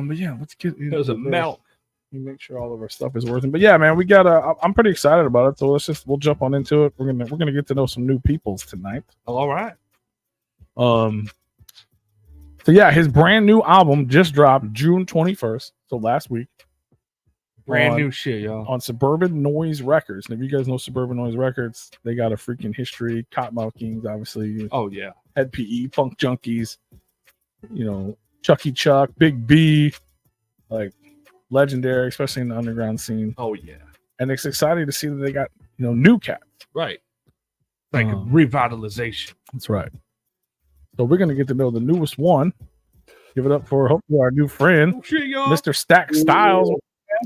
But yeah, let's get into There's a melt. Make sure all of our stuff is working. But yeah, man, we got I'm pretty excited about it. So we'll jump on into it. We're gonna get to know some new peoples tonight. Oh, all right. So yeah, his brand new album just dropped June 21st. So last week. Brand new shit, y'all. On Suburban Noize Records. And if you guys know Suburban Noize Records, they got a freaking history. Cottonmouth Kings, obviously. Oh yeah. Head PE, Funk Junkies, you know, Chucky Chuck, Big B, like legendary, especially in the underground scene. Oh yeah. And it's exciting to see that they got, you know, new cats. Right. Like revitalization. That's right. So we're gonna get to know the newest one. Give it up for hopefully our new friend, Mr. Stacc Styles.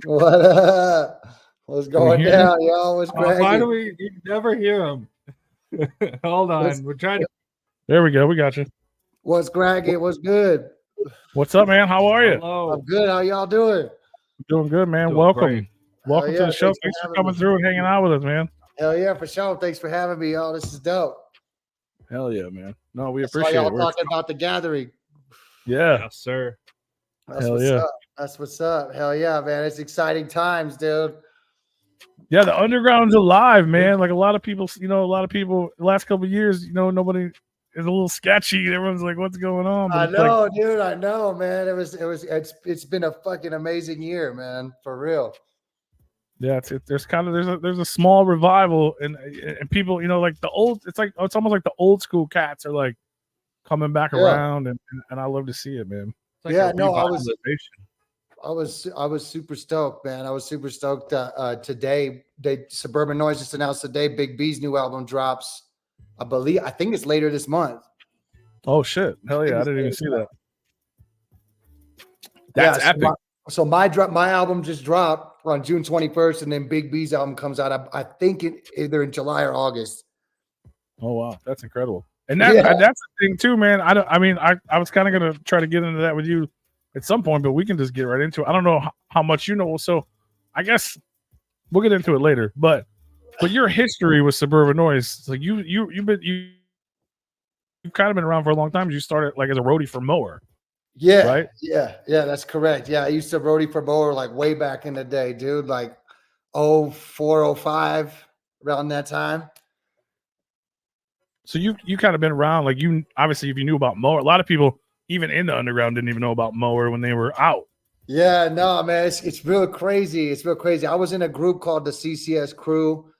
What up? What's going down, y'all? What's cracking? Why do we never hear him? Hold on. We're trying to. There we go. We got you. What's cracking? What's good? What's up, man? How are you? Hello. I'm good. How y'all doing? Doing good, man. Doing Welcome. great. Welcome to the show. Thanks for coming through and hanging out with us, man. Hell yeah, for sure. Thanks for having me, y'all. This is dope. Hell yeah, man. No, we That's appreciate why it. y'all talking about the gathering. Yeah. Yes, sir. That's Hell what's yeah. up. That's what's up. Hell yeah, man. It's exciting times, dude. Yeah, the underground's alive, man. Like a lot of people, the last couple of years, nobody is a little sketchy. Everyone's like, what's going on? But I know, dude. I know, man. It's been a fucking amazing year, man. For real. Yeah, there's a small revival and people, like the old, it's almost like the old school cats are like coming back around and I love to see it, man. Like I was super stoked, man. I was super stoked today. Suburban Noize just announced today Big B's new album drops. I think it's later this month. Oh shit. Hell yeah, I didn't even see that. That's epic. So my album just dropped on June 21st, and then Big B's album comes out. I think either in July or August. Oh wow, that's incredible. And that's the thing too, man. I was kind of gonna try to get into that with you at some point, but we can just get right into it. I don't know how much you know, so I guess we'll get into it later. But your history with Suburban Noize, like you've kind of been around for a long time. You started like as a roadie for Mower. Yeah, right. Yeah, that's correct. Yeah, I used to roadie for Mower like way back in the day, dude. Like 04, 05, around that time. So you kind of been around, like you obviously if you knew about Mower, a lot of people even in the underground didn't even know about Mower when they were out. Yeah, no, man, it's real crazy. It's real crazy. I was in a group called the CCS Crew.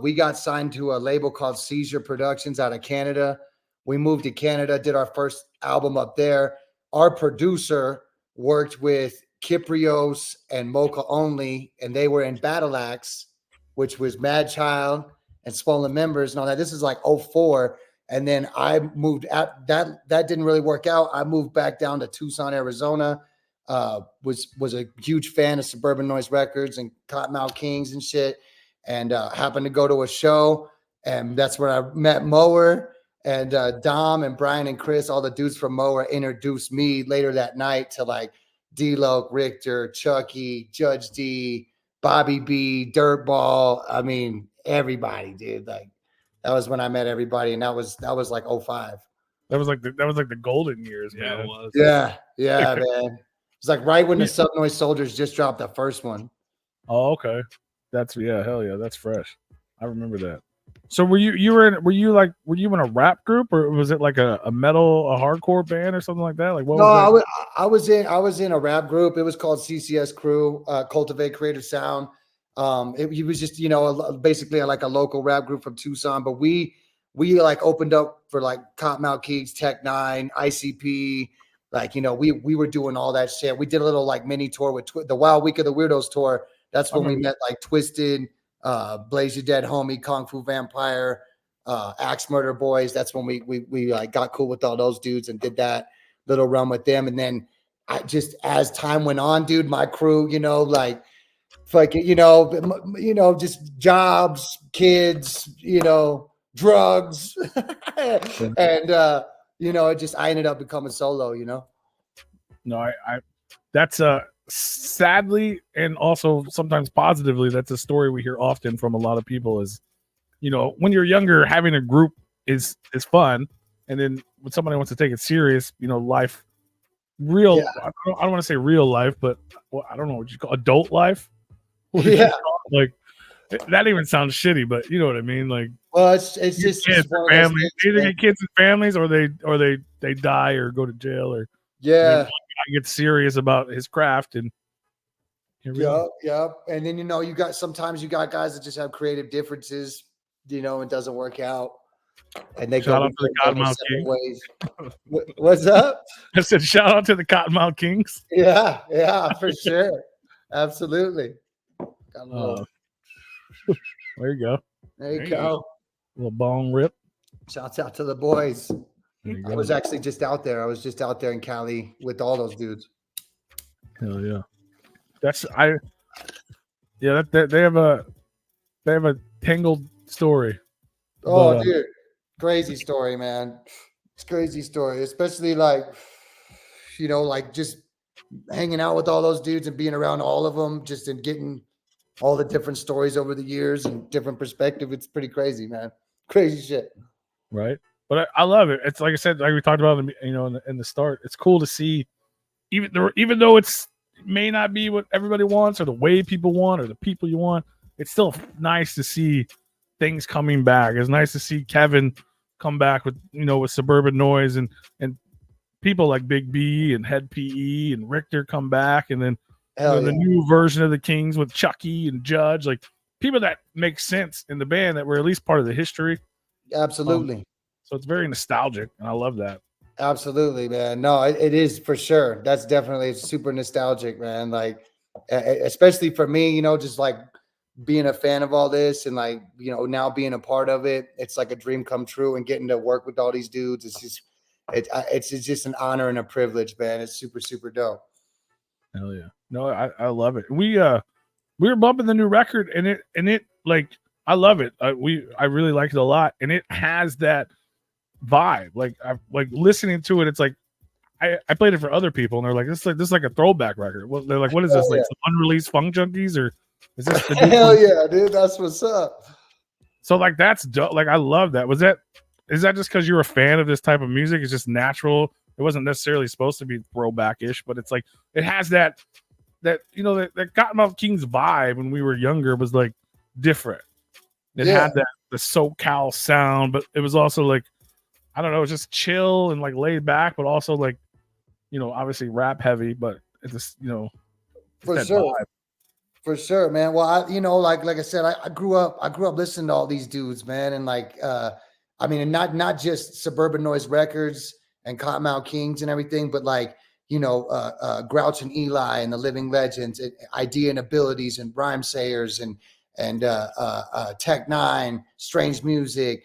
We got signed to a label called Seizure Productions out of Canada. We moved to Canada, did our first album up there. Our producer worked with Kyprios and Mocha Only, and they were in Battle Axe, which was Mad Child and Swollen Members and all that. This is like 04. And then I moved out. That didn't really work out. I moved back down to Tucson, Arizona. Was a huge fan of Suburban Noize Records and Cottonmouth Kings and shit. And happened to go to a show, and that's where I met Mower. And Dom and Brian and Chris, all the dudes from Mower, introduced me later that night to like D-Loc, Richter, Chucky, Judge D, Bobby B, Dirtball. I mean, everybody, dude. Like that was when I met everybody, and that was like 05. That was like the golden years, man. Yeah, it was. Yeah, man. It's like right when the Subnoise Soldiers just dropped the first one. Oh, okay. Hell yeah, that's fresh. I remember that. So were you in a rap group, or was it like a metal, a hardcore band or something like that? Like what? No, I was in a rap group. It was called CCS Crew, Cultivate Creative Sound. It was just basically like a local rap group from Tucson, but we like opened up for like Cottonmouth Kings, Tech Nine, ICP. Like we were doing all that shit. We did a little like mini tour with the Wild Week of the Weirdos tour. That's when we met like Twisted, Blaze Your Dead Homie, Kung Fu Vampire, Axe Murder Boys. That's when we like got cool with all those dudes and did that little run with them. And then I just, as time went on, dude, my crew, like fucking, just jobs, kids, drugs, and I ended up becoming solo. No, I that's sadly and also sometimes positively, that's a story we hear often from a lot of people is, when you're younger, having a group is fun. And then when somebody wants to take it serious, life real. Yeah. I don't want to say real life, but I don't know what you call adult life. What would you Yeah. call it? Like that even sounds shitty, but you know what I mean. Like, Well, it's just kids one or of those families, things, either man. get kids and families, or they die or go to jail, or Yeah. I get serious about his craft, and here we are. Yeah. And then sometimes you got guys that just have creative differences, it doesn't work out. And they Shout go out to the their Cottonmouth separate Kings. ways. What's up? I said, shout out to the Cottonmouth Kings. Yeah, for sure. Absolutely. Got a little, There you go. there you go. Little bong rip. Shouts out to the boys. There you I go. was actually just out there. I was just out there in Cali with all those dudes. Hell yeah. They have a tangled story. Oh, But, dude, crazy story, man. It's crazy story, especially like just hanging out with all those dudes and being around all of them, just in getting all the different stories over the years and different perspective. It's pretty crazy, man. Crazy shit. right. But I love it. It's like I said, like we talked about, in the start. It's cool to see, even though it may not be what everybody wants or the way people want or the people you want. It's still nice to see things coming back. It's nice to see Kevin come back with Suburban Noize and people like Big B and Head PE and Richter come back, and then the new version of the Kings with Chucky and Judge, like people that make sense in the band that were at least part of the history. Absolutely. So it's very nostalgic, and I love that. Absolutely, man. No, it is for sure. That's definitely super nostalgic, man. Like, especially for me, just like being a fan of all this and like, now being a part of it, it's like a dream come true, and getting to work with all these dudes. It's just an honor and a privilege, man. It's super, super dope. Hell yeah. No, I love it. We were bumping the new record, and it like, I love it. I really like it a lot, and it has that vibe. Like, I like listening to it. It's like I played it for other people, and they're like, this is like a throwback record. Well, they're like, what is this? Like some unreleased Funk Junkies, or is this the Hell yeah, dude? That's what's up. So like that's dope. Like I love that. Is that just because you're a fan of this type of music? It's just natural. It wasn't necessarily supposed to be throwback-ish, but it's like it has that that Cottonmouth Kings vibe when we were younger was like different. It had that the SoCal sound, but it was also like, I don't know, it's just chill and like laid back, but also like, obviously rap heavy, but it's just, for sure. Vibe. For sure, man. Well, like I said, I grew up listening to all these dudes, man. And like, and not just Suburban Noize Records and Cottonmouth Kings and everything, but like, Grouch and Eli and the Living Legends, and Idea and Abilities and Rhyme Sayers and Tech Nine, Strange Music,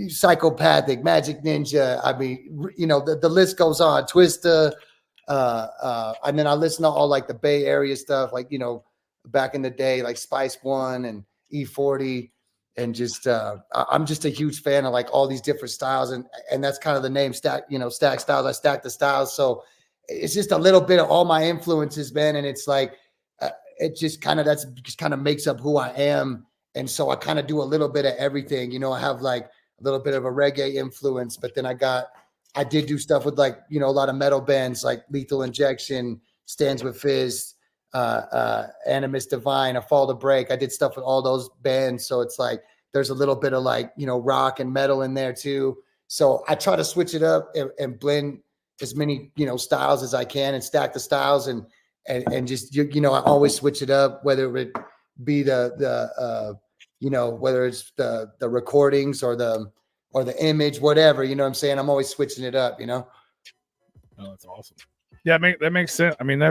Psychopathic, Magic Ninja. I mean, the list goes on. Twista. And then I listen to all like the Bay Area stuff, like, back in the day, like Spice One and E40, and just I'm just a huge fan of like all these different styles, and that's kind of the name Stacc Styles. I stack the styles, so it's just a little bit of all my influences, man. And it's like it just kind of makes up who I am, and so I kind of do a little bit of everything. I have like a little bit of a reggae influence, but then I did do stuff with like a lot of metal bands like Lethal Injection, Stands with Fizz, Animus Divine, A Fall to Break. I did stuff with all those bands, so it's like there's a little bit of like rock and metal in there too. So I try to switch it up and blend as many styles as I can, and stack the styles, and just I always switch it up, whether it be the whether it's the recordings or the image, whatever, what I'm saying. I'm always switching it up, Oh, that's awesome. Yeah, that makes sense. I mean,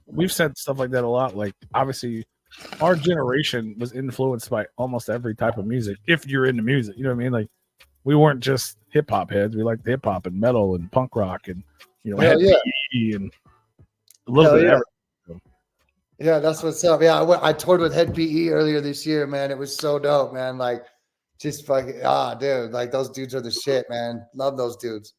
we've said stuff like that a lot. Like, obviously, our generation was influenced by almost every type of music. If you're into music, you know what I mean? Like, we weren't just hip hop heads. We liked hip hop and metal and punk rock and Head PE and a little bit of everything. Yeah, that's what's up. Yeah, I toured with Head PE earlier this year, man. It was so dope, man. Like, just fucking dude, like those dudes are the shit, man. Love those dudes.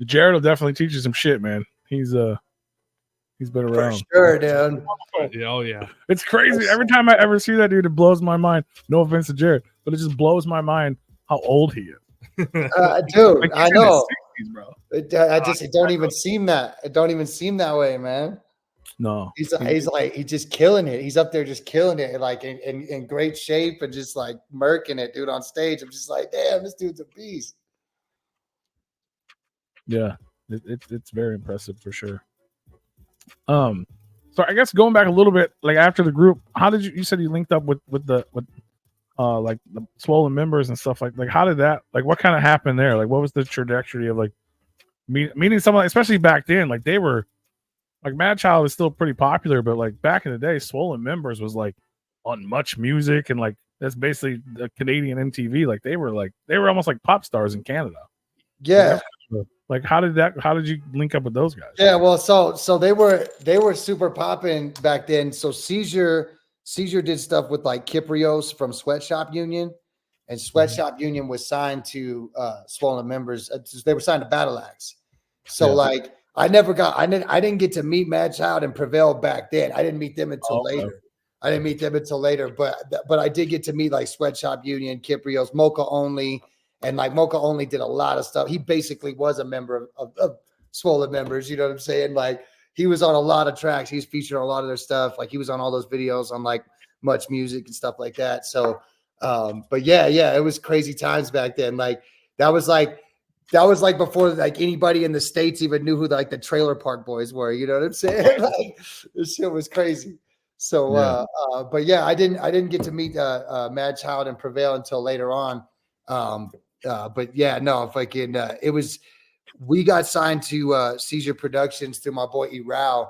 Jared will definitely teach you some shit, man. He's been around. For sure, dude. Oh yeah. It's crazy. Every time I ever see that dude, it blows my mind. No offense to Jared, but it just blows my mind how old he is. Dude, like, I know. bro. It don't even seem that. It don't even seem that way, man. No, he's just killing it. He's up there just killing it, like in great shape and just like murking it, dude, on stage. I'm just like, damn, this dude's a beast. Yeah, it's very impressive for sure. So I guess going back a little bit, like after the group, how did you said you linked up with like the Swollen members and stuff like how did that, like what kind of happened there? Like what was the trajectory of like meeting someone, especially back then? Like they were like Mad Child was still pretty popular, but like back in the day, Swollen members was like on Much Music and like that's basically the Canadian MTV. Like they were almost like pop stars in Canada. Yeah. Like how did you link up with those guys? Yeah, well, so they were super popping back then. So Seizure did stuff with like Kiprios from Sweatshop Union, and Sweatshop Union was signed to Swollen members. They were signed to Battle Axe. So like I didn't get to meet Mad Child and Prevail back then. I didn't meet them until later. But I did get to meet like Sweatshop Union, Kiprios, Mocha Only. And like Mocha Only did a lot of stuff. He basically was a member of Swollen members. You know what I'm saying? Like he was on a lot of tracks. He's featured on a lot of their stuff. Like he was on all those videos on like Much Music and stuff like that. So, but yeah, it was crazy times back then. Like that was like before like anybody in the States even knew who like the Trailer Park Boys were. You know what I'm saying? Like this shit was crazy. So, but yeah, I didn't get to meet Mad Child and Prevail until later on. But yeah, no, fucking we got signed to Seizure Productions through my boy Erao.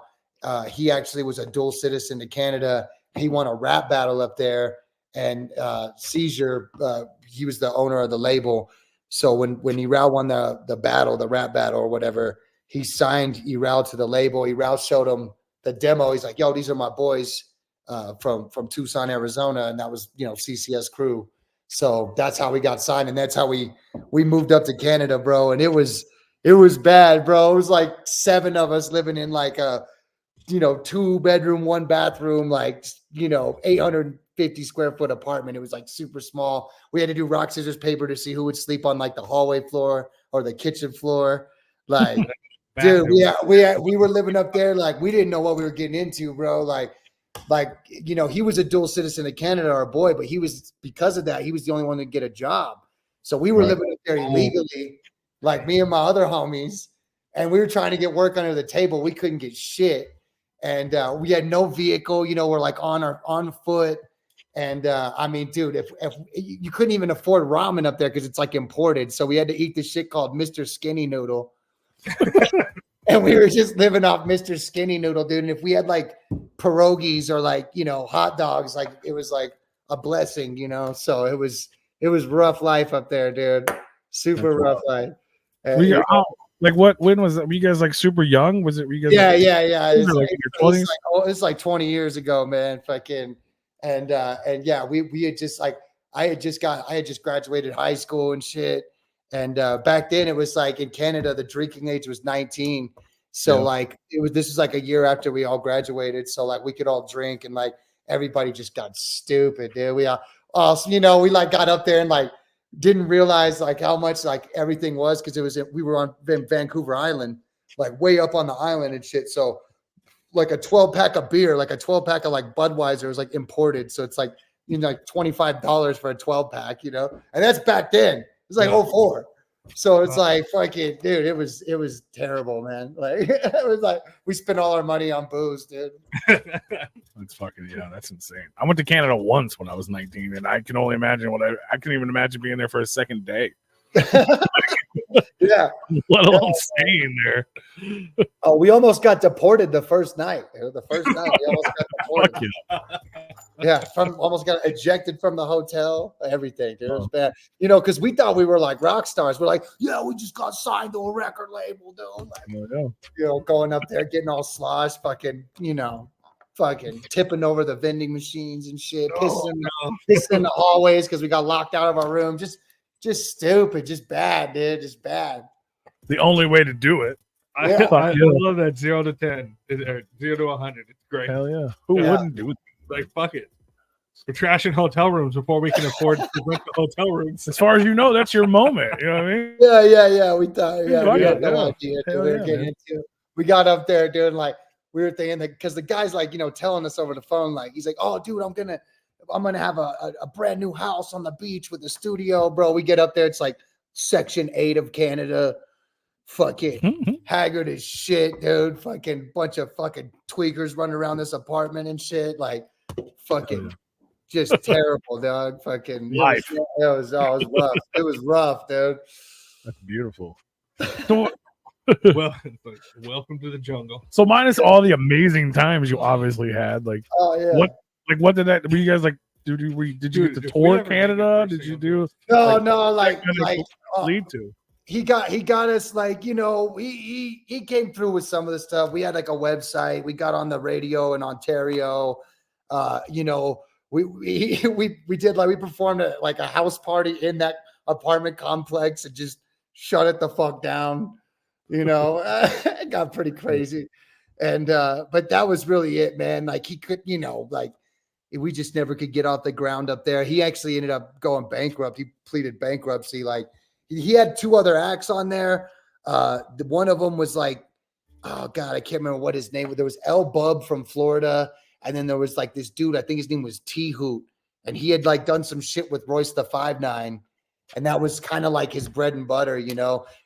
He actually was a dual citizen to Canada. He won a rap battle up there, and Seizure, he was the owner of the label. So when Erao won the battle, the rap battle or whatever, he signed Erao to the label. Erao showed him the demo. He's like, yo, these are my boys from Tucson, Arizona. And that was, CCS Crew. So that's how we got signed, and that's how we moved up to Canada, bro. And it was bad, bro. It was like 7 of us living in like a 2-bedroom, 1-bathroom, like 850 square foot apartment. It was like super small. We had to do rock, scissors, paper to see who would sleep on like the hallway floor or the kitchen floor. Like, dude, we were living up there. Like, we didn't know what we were getting into, bro. Like, he was a dual citizen of Canada, our boy, but because of that, he was the only one to get a job. So we were living up there illegally, like me and my other homies, and we were trying to get work under the table. We couldn't get shit. And we had no vehicle, we're like on foot. And I mean, dude, if you couldn't even afford ramen up there because it's like imported. So we had to eat this shit called Mr. Skinny Noodle. And we were just living off Mr. Skinny Noodle, dude. And if we had like pierogies or like, hot dogs, like it was like a blessing, So it was rough life up there, dude. Super rough life. When was that? Were you guys like super young? Was it? Were you guys yeah. It's like 20 years ago, man. Fucking and yeah, we had just like I had just graduated high school and shit. And back then it was like in Canada, the drinking age was 19. So like this was like a year after we all graduated. So like we could all drink and like everybody just got stupid, dude. We we like got up there and like didn't realize like how much like everything was because we were on Vancouver Island, like way up on the island and shit. So like a 12-pack of beer, like a 12-pack of like Budweiser was like imported. So it's like, like $25 for a 12-pack, and that's back then. It's like 04. So it's like fucking dude, it was terrible, man. Like it was like we spent all our money on booze, dude. That's fucking that's insane. I went to Canada once when I was 19, and I can only imagine I couldn't even imagine being there for a second day. Yeah. Let alone staying there. Oh, we almost got deported the first night. The first night we almost got deported. Yeah, almost got ejected from the hotel. Everything, dude. It was bad. Because we thought we were like rock stars. We're like, yeah, we just got signed to a record label, dude. Like, going up there, getting all sloshed, fucking tipping over the vending machines and shit, pissing in the hallways because we got locked out of our room. Just stupid, just bad, dude, just bad. The only way to do it. I love that 0 to 10, or 0 to 100. It's great. Hell yeah. Who wouldn't do it? Like, fuck it. We're trashing hotel rooms before we can afford to rent the hotel rooms. As far as you know, that's your moment. You know what I mean? Yeah. We thought, we had no yeah. idea. Hell We were yeah, getting man. into it. We got up there, dude, like we were thinking that because the guy's like, telling us over the phone, like he's like, oh, dude, I'm gonna have a brand new house on the beach with a studio, bro. We get up there, it's like Section 8 of Canada, fucking haggard as shit, dude. Fucking bunch of fucking tweakers running around this apartment and shit, like fucking just terrible, dog. Fucking Life. It was rough. It was rough, dude. That's beautiful. So, Well, welcome to the jungle. so minus all the amazing times you obviously had, like Oh yeah. what did that? Were you guys like? Did you get Dude, to if we tour ever make it Canada? for a Did you single do? No, what did like it lead to? he got us, like, he came through with some of the stuff. We had like a website. We got on the radio in Ontario. We did, like, we performed at like a house party in that apartment complex and just shut it the fuck down. It got pretty crazy. And but that was really it, man. Like he could, like we just never could get off the ground up there. He actually ended up going bankrupt. He pleaded bankruptcy. Like he had two other acts on there. One of them was like, oh God, I can't remember what his name was. There was El Bub from Florida. And then there was like this dude, I think his name was T Hoot. And he had like done some shit with Royce the 5'9". And that was kind of like his bread and butter,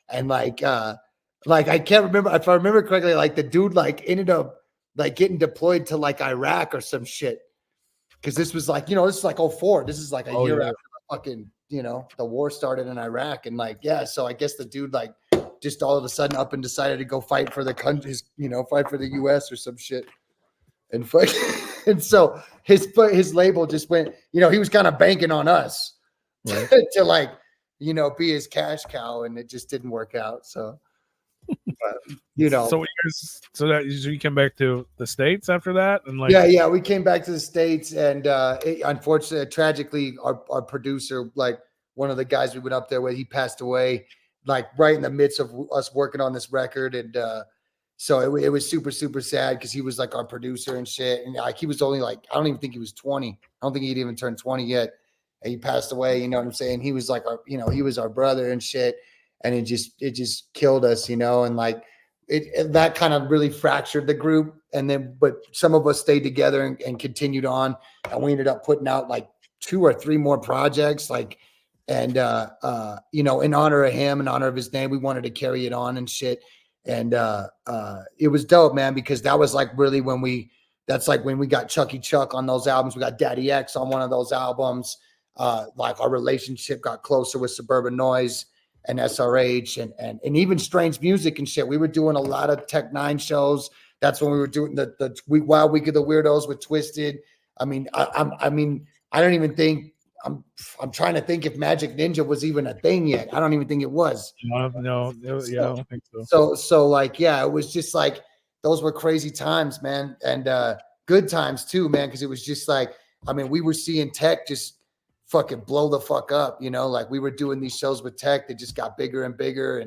And like I can't remember, if I remember correctly, like the dude like ended up like getting deployed to like Iraq or some shit. Cause this was like, this is like 2004. This is like a year after the fucking, the war started in Iraq. And like, yeah, so I guess the dude like just all of a sudden up and decided to go fight for the countries, fight for the US or some shit. And so his label just went, he was kind of banking on us to like, be his cash cow, and it just didn't work out. So, So you came back to the States after that, and like, yeah, we came back to the States, and unfortunately, tragically, our producer, like one of the guys we went up there with, he passed away, like right in the midst of us working on this record, and so it was super, super sad because he was like our producer and shit. And like he was only like, I don't even think he was 20. I don't think he'd even turned 20 yet. And he passed away, you know what I'm saying? He was like he was our brother and shit. And it just killed us, and like that kind of really fractured the group. And then, but some of us stayed together and continued on. And we ended up putting out like 2 or 3 more projects, like, and in honor of him, in honor of his name, we wanted to carry it on and shit. And it was dope, man, because that was like really that's like when we got Chucky Chuck on those albums. We got Daddy X on one of those albums. Like our relationship got closer with Suburban Noize and SRH and even Strange Music and shit. We were doing a lot of Tech 9 shows. That's when we were doing the Wild Week of the Weirdos with Twisted. I mean, I don't even think I'm trying to think if Magic Ninja was even a thing yet. I don't even think it was. No, I don't think so. So like, yeah, it was just like, those were crazy times, man. And good times too, man. Cause it was just like, we were seeing Tech just fucking blow the fuck up, like we were doing these shows with Tech that just got bigger and bigger.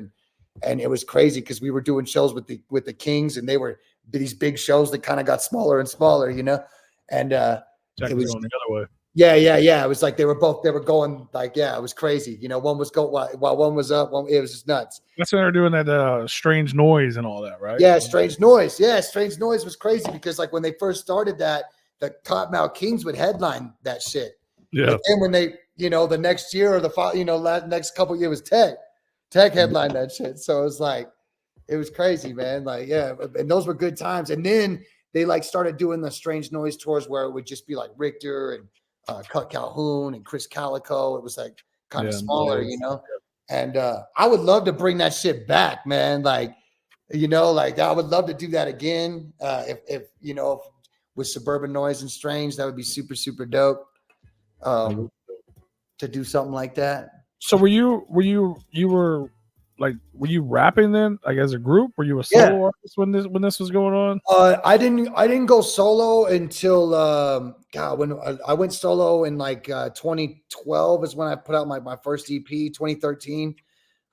And it was crazy because we were doing shows with the Kings, and they were these big shows that kind of got smaller and smaller, and Tech was going the other way. Yeah. It was like they were going like, yeah, it was crazy. One was going while one was up, it was just nuts. That's when they're doing that Strange Noise and all that, right? Yeah, Strange Noise. Yeah, Strange Noise was crazy because like when they first started that, the Cottonmouth Kings would headline that shit. Yeah. But then when they, the next year or the next couple of years was Tech headlined that shit. So it was like, it was crazy, man. Like, yeah, and those were good times. And then they like started doing the Strange Noise tours where it would just be like Richter and Cut Calhoun and Chris Calico. It was like kind of smaller, and I would love to bring that shit back, man. Like, like I would love to do that again. If with Suburban Noize and Strange, that would be super, super dope. To do something like that. So were you rapping then, like as a group? Were you a solo artist when this was going on? I didn't go solo until when I went solo in like 2012 is when I put out my first EP. 2013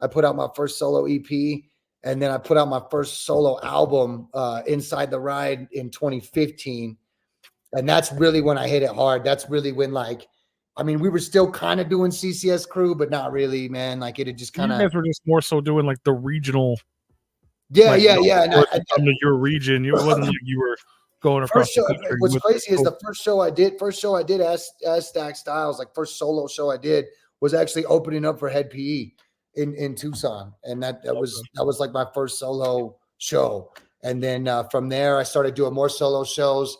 I put out my first solo EP, and then I put out my first solo album, Inside the Ride, in 2015. And that's really when I hit it hard. That's really when, like, I mean, we were still kind of doing CCS crew, but not really, man. Like, it had just kind You of. guys were just more so doing like the regional. Yeah, like, yeah. And come to your region. It wasn't like you were going across the country. What's crazy is the first show I did as Stacc Styles, like first solo show I did was actually opening up for Head PE in Tucson. And that was like my first solo show. And then from there, I started doing more solo shows.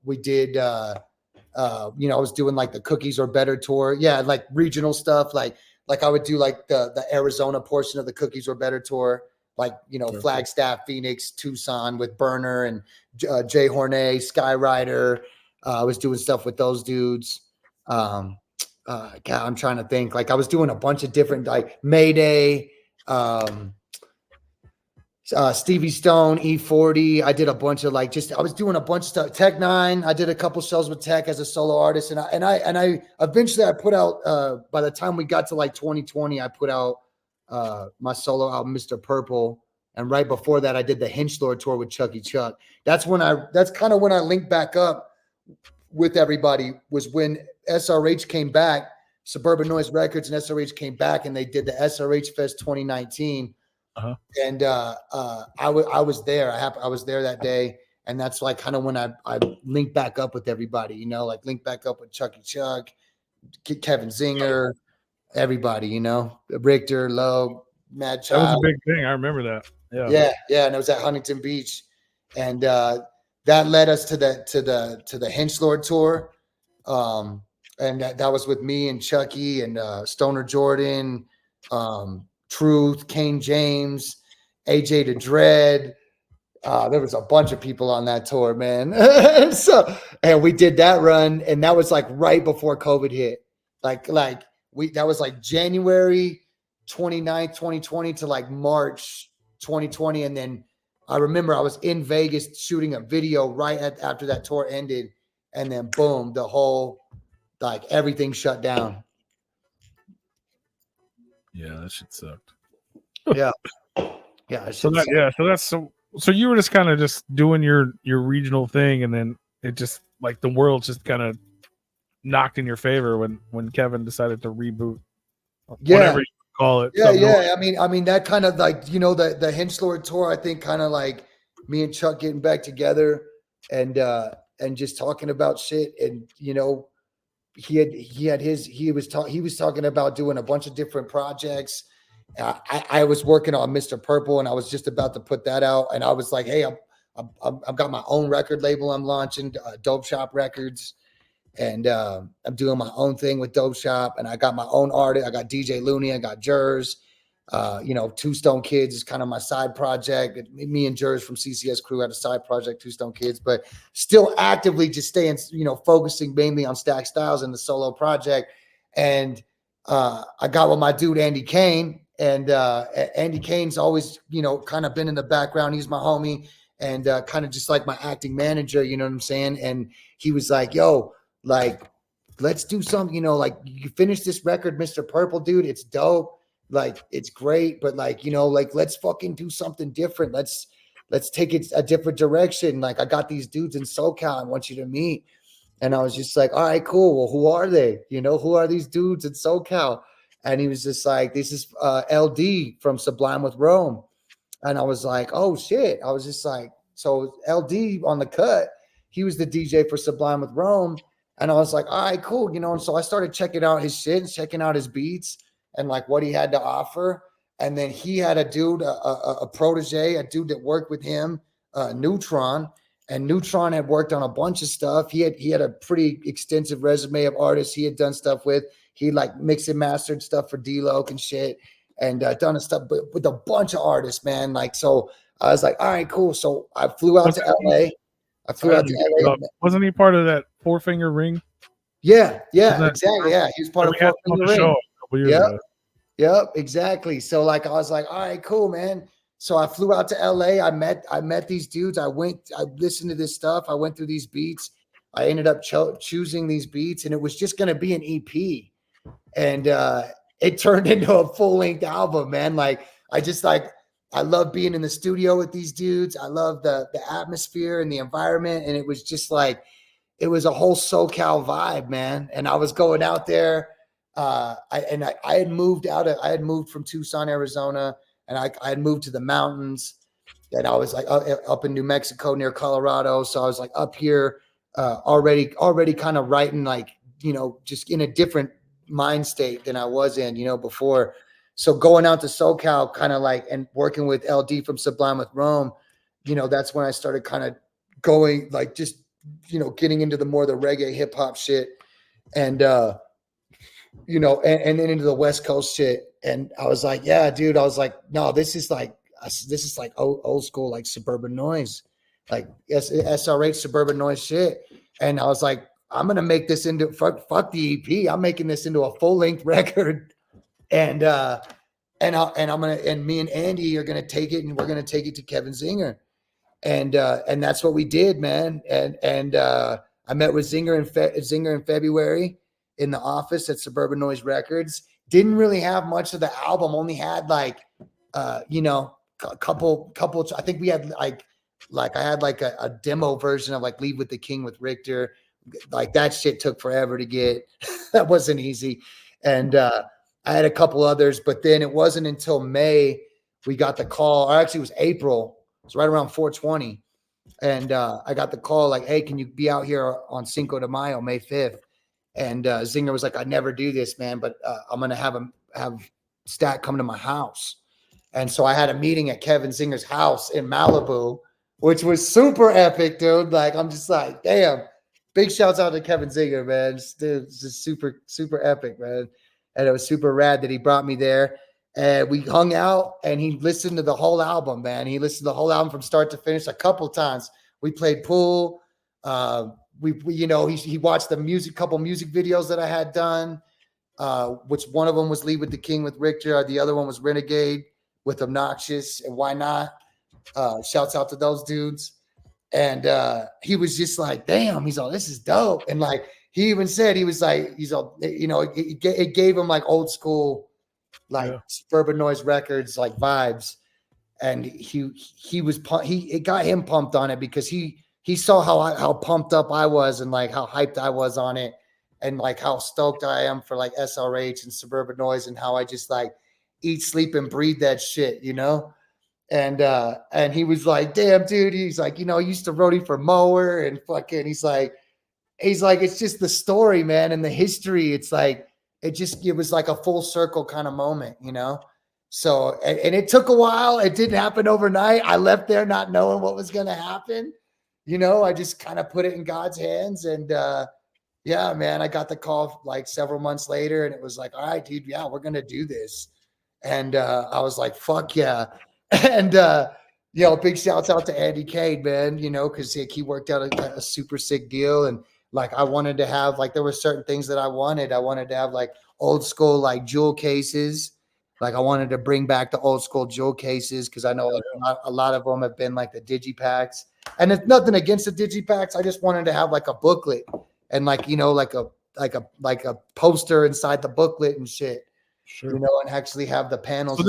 We did, I was doing like the Cookies or Better tour. Yeah, like regional stuff. Like I would do like the Arizona portion of the Cookies or Better tour. Like, Flagstaff, Phoenix, Tucson with Burner and Jay Hornet, Skyrider. I was doing stuff with those dudes. God, I'm trying to think. Like, I was doing a bunch of different, like Mayday, Stevie Stone, E40. I did a bunch of I was doing a bunch of stuff. Tech Nine. I did a couple shows with Tech as a solo artist, and I eventually I put out. By the time we got to like 2020, I put out my solo album, Mr. Purple, and right before that, I did the Hinchlord tour with Chucky Chuck. That's kind of when I linked back up with everybody. Was when SRH came back, Suburban Noize Records and SRH came back, and they did the SRH Fest 2019. And I was there. I was there that day, and that's like kind of when I linked back up with everybody. Like linked back up with Chucky Chuck, Kevin Zinger, everybody. Richter, Lowe, Mad Child. That was a big thing. I remember that. Yeah. And it was at Huntington Beach, and that led us to the Hinchlord tour, and that was with me and Chucky and Stoner Jordan, Truth, Kane James, AJ the Dread. There was a bunch of people on that tour, man. and we did that run, and that was like right before COVID hit. That was like January 29th, 2020 to like March 2020. And then I remember I was in Vegas shooting a video right after that tour ended. And then boom, the whole, like everything shut down. Yeah, that shit sucked. Yeah. Yeah. So you were just kind of just doing your regional thing, and then it just like the world just kind of knocked in your favor when Kevin decided to reboot. Whatever you call it. Yeah. I mean that kind of like, the Hinchlord tour, I think kind of like me and Chuck getting back together and just talking about shit. And, he was talking about doing a bunch of different projects. I was working on Mr. Purple, and I was just about to put that out. And I was like, hey, I've got my own record label I'm launching, Dope Shop Records. And I'm doing my own thing with Dope Shop. And I got my own artist. I got DJ Looney. I got Jers. Two Stone Kids is kind of my side project. Me and Jers from CCS Crew had a side project, Two Stone Kids, but still actively just staying, focusing mainly on Stacc Styles and the solo project. And I got with my dude, Andy Kane. And Andy Kane's always, kind of been in the background. He's my homie and kind of just like my acting manager, you know what I'm saying? And he was like, yo, like, let's do something, like you finish this record, Mr. Purple, dude. It's dope. Like, it's great. But like, like let's fucking do something different. Let's take it a different direction. Like, I got these dudes in SoCal I want you to meet. And I was just like, all right, cool. Well, who are they? Who are these dudes in SoCal? And he was just like, this is LD from Sublime with Rome. And I was like, oh shit. I was just like, so LD on the cut, he was the DJ for Sublime with Rome. And I was like, all right, cool. And so I started checking out his shit and checking out his beats and like what he had to offer. And then he had a dude, a protege, a dude that worked with him, Neutron. And Neutron had worked on a bunch of stuff. He had a pretty extensive resume of artists he had done stuff with. He like mixed and mastered stuff for D-Loc and shit, and done a stuff with a bunch of artists, man. Like, so I was like, all right, cool. So I flew out to LA. Wasn't he part of that Four Finger Ring? Yeah, exactly. Yeah, he was part of Four Finger Ring. Show a couple years ago. Yep, exactly. So like, I was like, all right, cool, man. So I flew out to LA. I met these dudes. I listened to this stuff. I went through these beats. I ended up choosing these beats, and it was just going to be an EP. And it turned into a full-length album, man. Like, I love being in the studio with these dudes. I love the atmosphere and the environment. And it was just like, it was a whole SoCal vibe, man. And I was going out there. I had moved from Tucson, Arizona, and I had moved to the mountains. And I was like up in New Mexico near Colorado. So I was like up here already kind of writing, like, just in a different mind state than I was in, before. So going out to SoCal kind of like, and working with LD from Sublime with Rome, that's when I started kind of going like, just, getting into the reggae hip hop shit. And, and then into the West Coast shit. And I was like, yeah, dude, I was like, no, this is like old school, like suburban noise, like SRH suburban noise shit. And I was like, I'm going to make this into fuck the EP. I'm making this into a full length record. And me and Andy are going to take it, and we're going to take it to Kevin Zinger. And that's what we did, man. And I met with Zinger in February in the office at Suburban Noise Records. Didn't really have much of the album. Only had like, a couple. I think we had like I had like a demo version of like Leave with the King with Richter. Like that shit took forever to get. That wasn't easy. And I had a couple others, but then it wasn't until May we got the call. Or actually, it was April. It was right around 420. And I got the call like, hey, can you be out here on Cinco de Mayo, May 5th? And Zinger was like, I never do this, man, but I'm going to have Stacc come to my house. And so I had a meeting at Kevin Zinger's house in Malibu, which was super epic, dude. Like, I'm just like, damn. Big shouts out to Kevin Zinger, man. It's just super, super epic, man. And it was super rad that he brought me there. And we hung out, and he listened to the whole album, man. He listened to the whole album from start to finish a couple times. We played pool. He watched the couple music videos that I had done, which one of them was Leave with the King with Richter. The other one was Renegade with Obnoxious and Why Not. Shouts out to those dudes. And he was just like, damn, he's all, this is dope. And like, he even said, he was like, he's all, it gave him like old school, like Suburban Noise Records, like vibes. And it got him pumped on it because he saw how pumped up I was and like how hyped I was on it and like how stoked I am for like SRH and Suburban Noise and how I just like eat, sleep, and breathe that shit, And he was like, damn, dude. He's like, I used to roadie for Mower and fucking, he's like, it's just the story, man. And the history. It's like, it was like a full circle kind of moment, So, and it took a while. It didn't happen overnight. I left there not knowing what was going to happen. I just kind of put it in God's hands. And, yeah, man, I got the call like several months later and it was like, all right, dude, yeah, we're going to do this. And, I was like, fuck yeah. And, big shouts out to Andy Cade, man, cause he worked out a super sick deal. And like, I wanted to have, like, there were certain things that I wanted to have like old school, like jewel cases. Like I wanted to bring back the old school jewel cases. Cause I know like, a lot of them have been like the digipacks, and it's nothing against the digipacks. I just wanted to have like a booklet and like, like a poster inside the booklet and shit, sure. And actually have the panels. So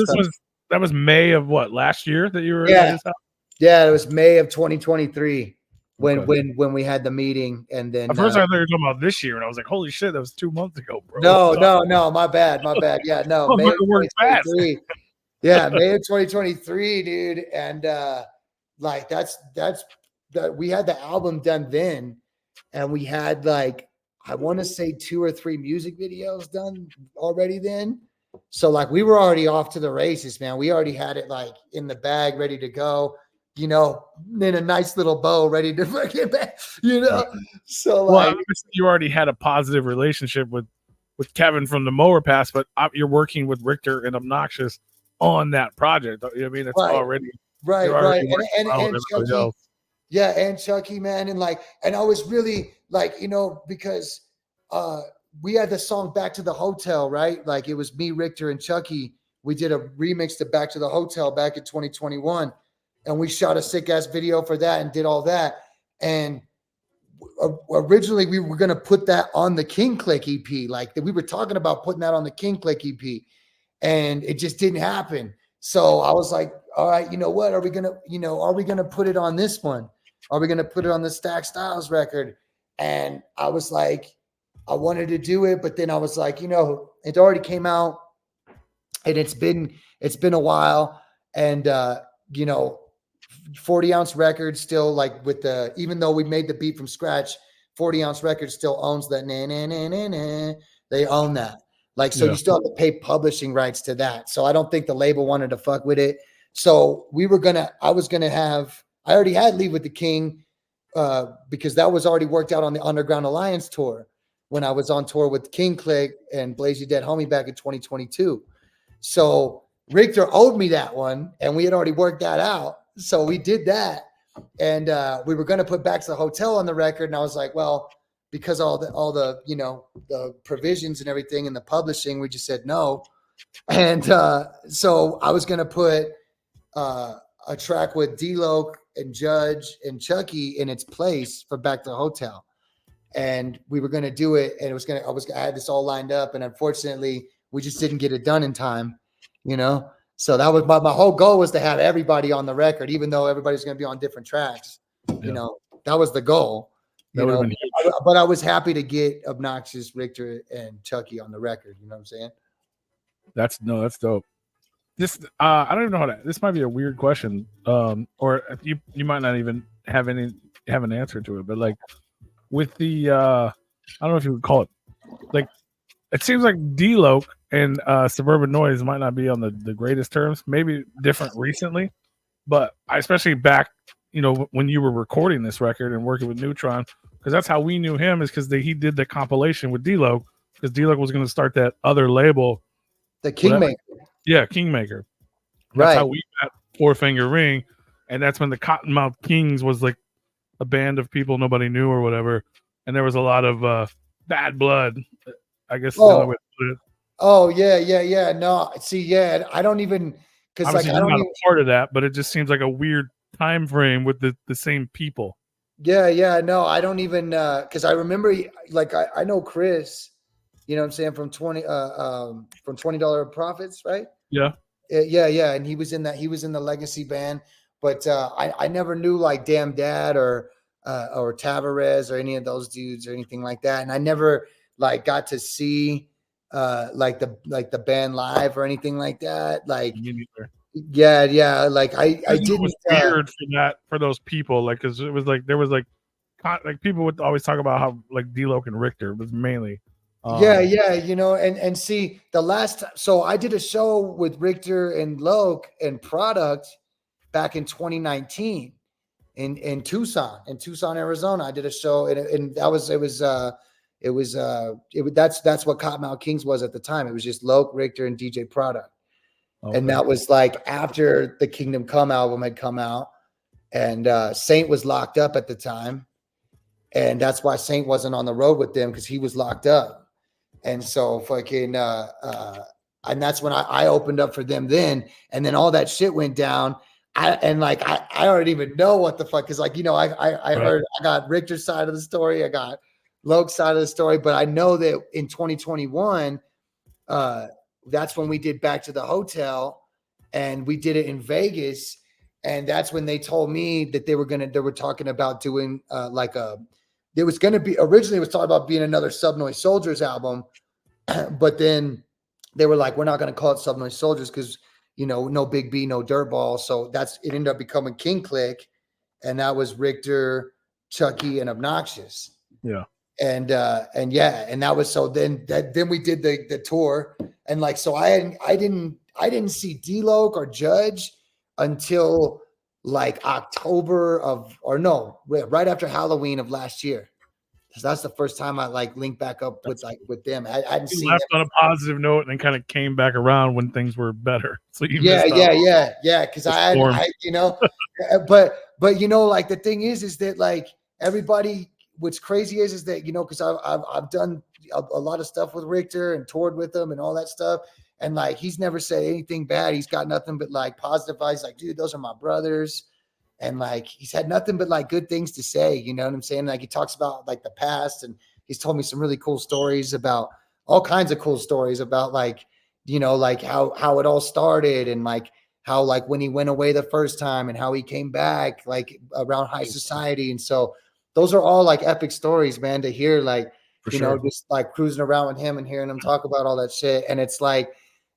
that was May of what, last year that you were at his house? Yeah, it was May of 2023 when we had the meeting. And then at first I thought you were talking about this year, and I was like, holy shit, that was 2 months ago, bro. No, my bad. Yeah, no, May of 2023. Yeah, May of 2023, dude. And like that's we had the album done then, and we had like, I want to say 2 or 3 music videos done already then. So like we were already off to the races, man. We already had it like in the bag, ready to go, in a nice little bow, ready to get back, So like, you already had a positive relationship with Kevin from the Mower Pass, but you're working with Richter and Obnoxious on that project. I mean, it's already right. And Chucky, and Chucky, man, and I was really like, because we had the song Back to the Hotel, right? Like it was me, Richter, and Chucky. We did a remix to Back to the Hotel back in 2021. And we shot a sick ass video for that and did all that. And originally we were going to put that on the King Click EP. Like we were talking about putting that on the King Click EP, and it just didn't happen. So I was like, all right, you know what? Are we going to put it on this one? Are we going to put it on the Stacc Styles record? And I was like, I wanted to do it, but then I was like, it already came out, and it's been a while, and 40-ounce record still, like, with the, even though we made the beat from scratch, 40-ounce record still owns that. Nah, nah, nah, nah, nah. They own that. Like, so you still have to pay publishing rights to that. So I don't think the label wanted to fuck with it. So I already had Leave with the King, because that was already worked out on the Underground Alliance tour when I was on tour with King Click and Blaze You Dead Homie back in 2022. So Richter owed me that one, and we had already worked that out. So we did that, and we were going to put Back to the Hotel on the record. And I was like, well, because all the the provisions and everything and the publishing, we just said no. And so I was going to put a track with D-Lo and Judge and Chucky in its place for Back to the Hotel, and we were going to do it. And I had this all lined up, and unfortunately, we just didn't get it done in time. So that was my whole goal, was to have everybody on the record, even though everybody's going to be on different tracks. That was the goal. But I was happy to get Obnoxious, Richter, and Chucky on the record. You know what I'm saying? That's dope. This I don't even know this might be a weird question, or you might not even have an answer to it. But like with the I don't know if you would call it, like, it seems like D-Lo and Suburban Noize might not be on the greatest terms. Maybe different recently, but especially back, when you were recording this record and working with Neutron, because that's how we knew him, is because he did the compilation with D-Lo, because D-Lo was going to start that other label, the Kingmaker. Yeah, Kingmaker. That's how we got Four Finger Ring, and that's when the Cottonmouth Kings was like a band of people nobody knew or whatever, and there was a lot of bad blood, I guess. Oh yeah. No, see, yeah, I don't even, because like, I'm not a part of that, but it just seems like a weird time frame with the same people. Yeah. No, I don't even, because I remember, like, I know Chris, you know what I'm saying, from $20 Profits, right? Yeah. Yeah. And he was in the Legacy band, but I never knew like Damn Dad or Tavares or any of those dudes or anything like that. And I never like got to see like the band live or anything like that. Like, yeah. Like I didn't. It was weird for those people, like, because it was like there was like people would always talk about how like D-Lo and Richter was mainly. Yeah, and see the last. So I did a show with Richter and Loke and Product back in 2019 in Tucson, Arizona. I did a show, and that's what Cottonmouth Kings was at the time. It was just Loke, Richter, and DJ Product. Okay. And that was like after the Kingdom Come album had come out, and Saint was locked up at the time, and that's why Saint wasn't on the road with them, because he was locked up. And so fucking and that's when I opened up for them then, and then all that shit went down. I don't even know what the fuck, because like, I heard, I got Richter's side of the story, I got Loke's side of the story, but I know that in 2021 that's when we did Back to the Hotel, and we did it in Vegas, and that's when they told me that they were talking about doing there was going to be, originally it was talking about being another Subnoize Soldiers album, but then they were like, we're not going to call it Subnoize Soldiers because, no Big B, no Dirtball. So it ended up becoming King Click, and that was Richter, Chucky, and Obnoxious. Yeah. And that was, so then we did the tour, and like, so I didn't see D-Lo or Judge until like October right after Halloween of last year. Because that's the first time I like linked back up with them. I hadn't seen left them on a positive note and then kind of came back around when things were better. So yeah. Because but like the thing is that like everybody, what's crazy is that because I've done a lot of stuff with Richter and toured with him and all that stuff. And like, he's never said anything bad. He's got nothing but like positive vibes. Like, dude, those are my brothers. And like, he's had nothing but like good things to say. You know what I'm saying? Like, he talks about like the past, and he's told me some really cool stories about all kinds of cool stories about like, like how it all started, and like how like when he went away the first time and how he came back like around High Society. And so those are all like epic stories, man, to hear, like, For you sure. know, just like cruising around with him and hearing him talk about all that shit. And it's like,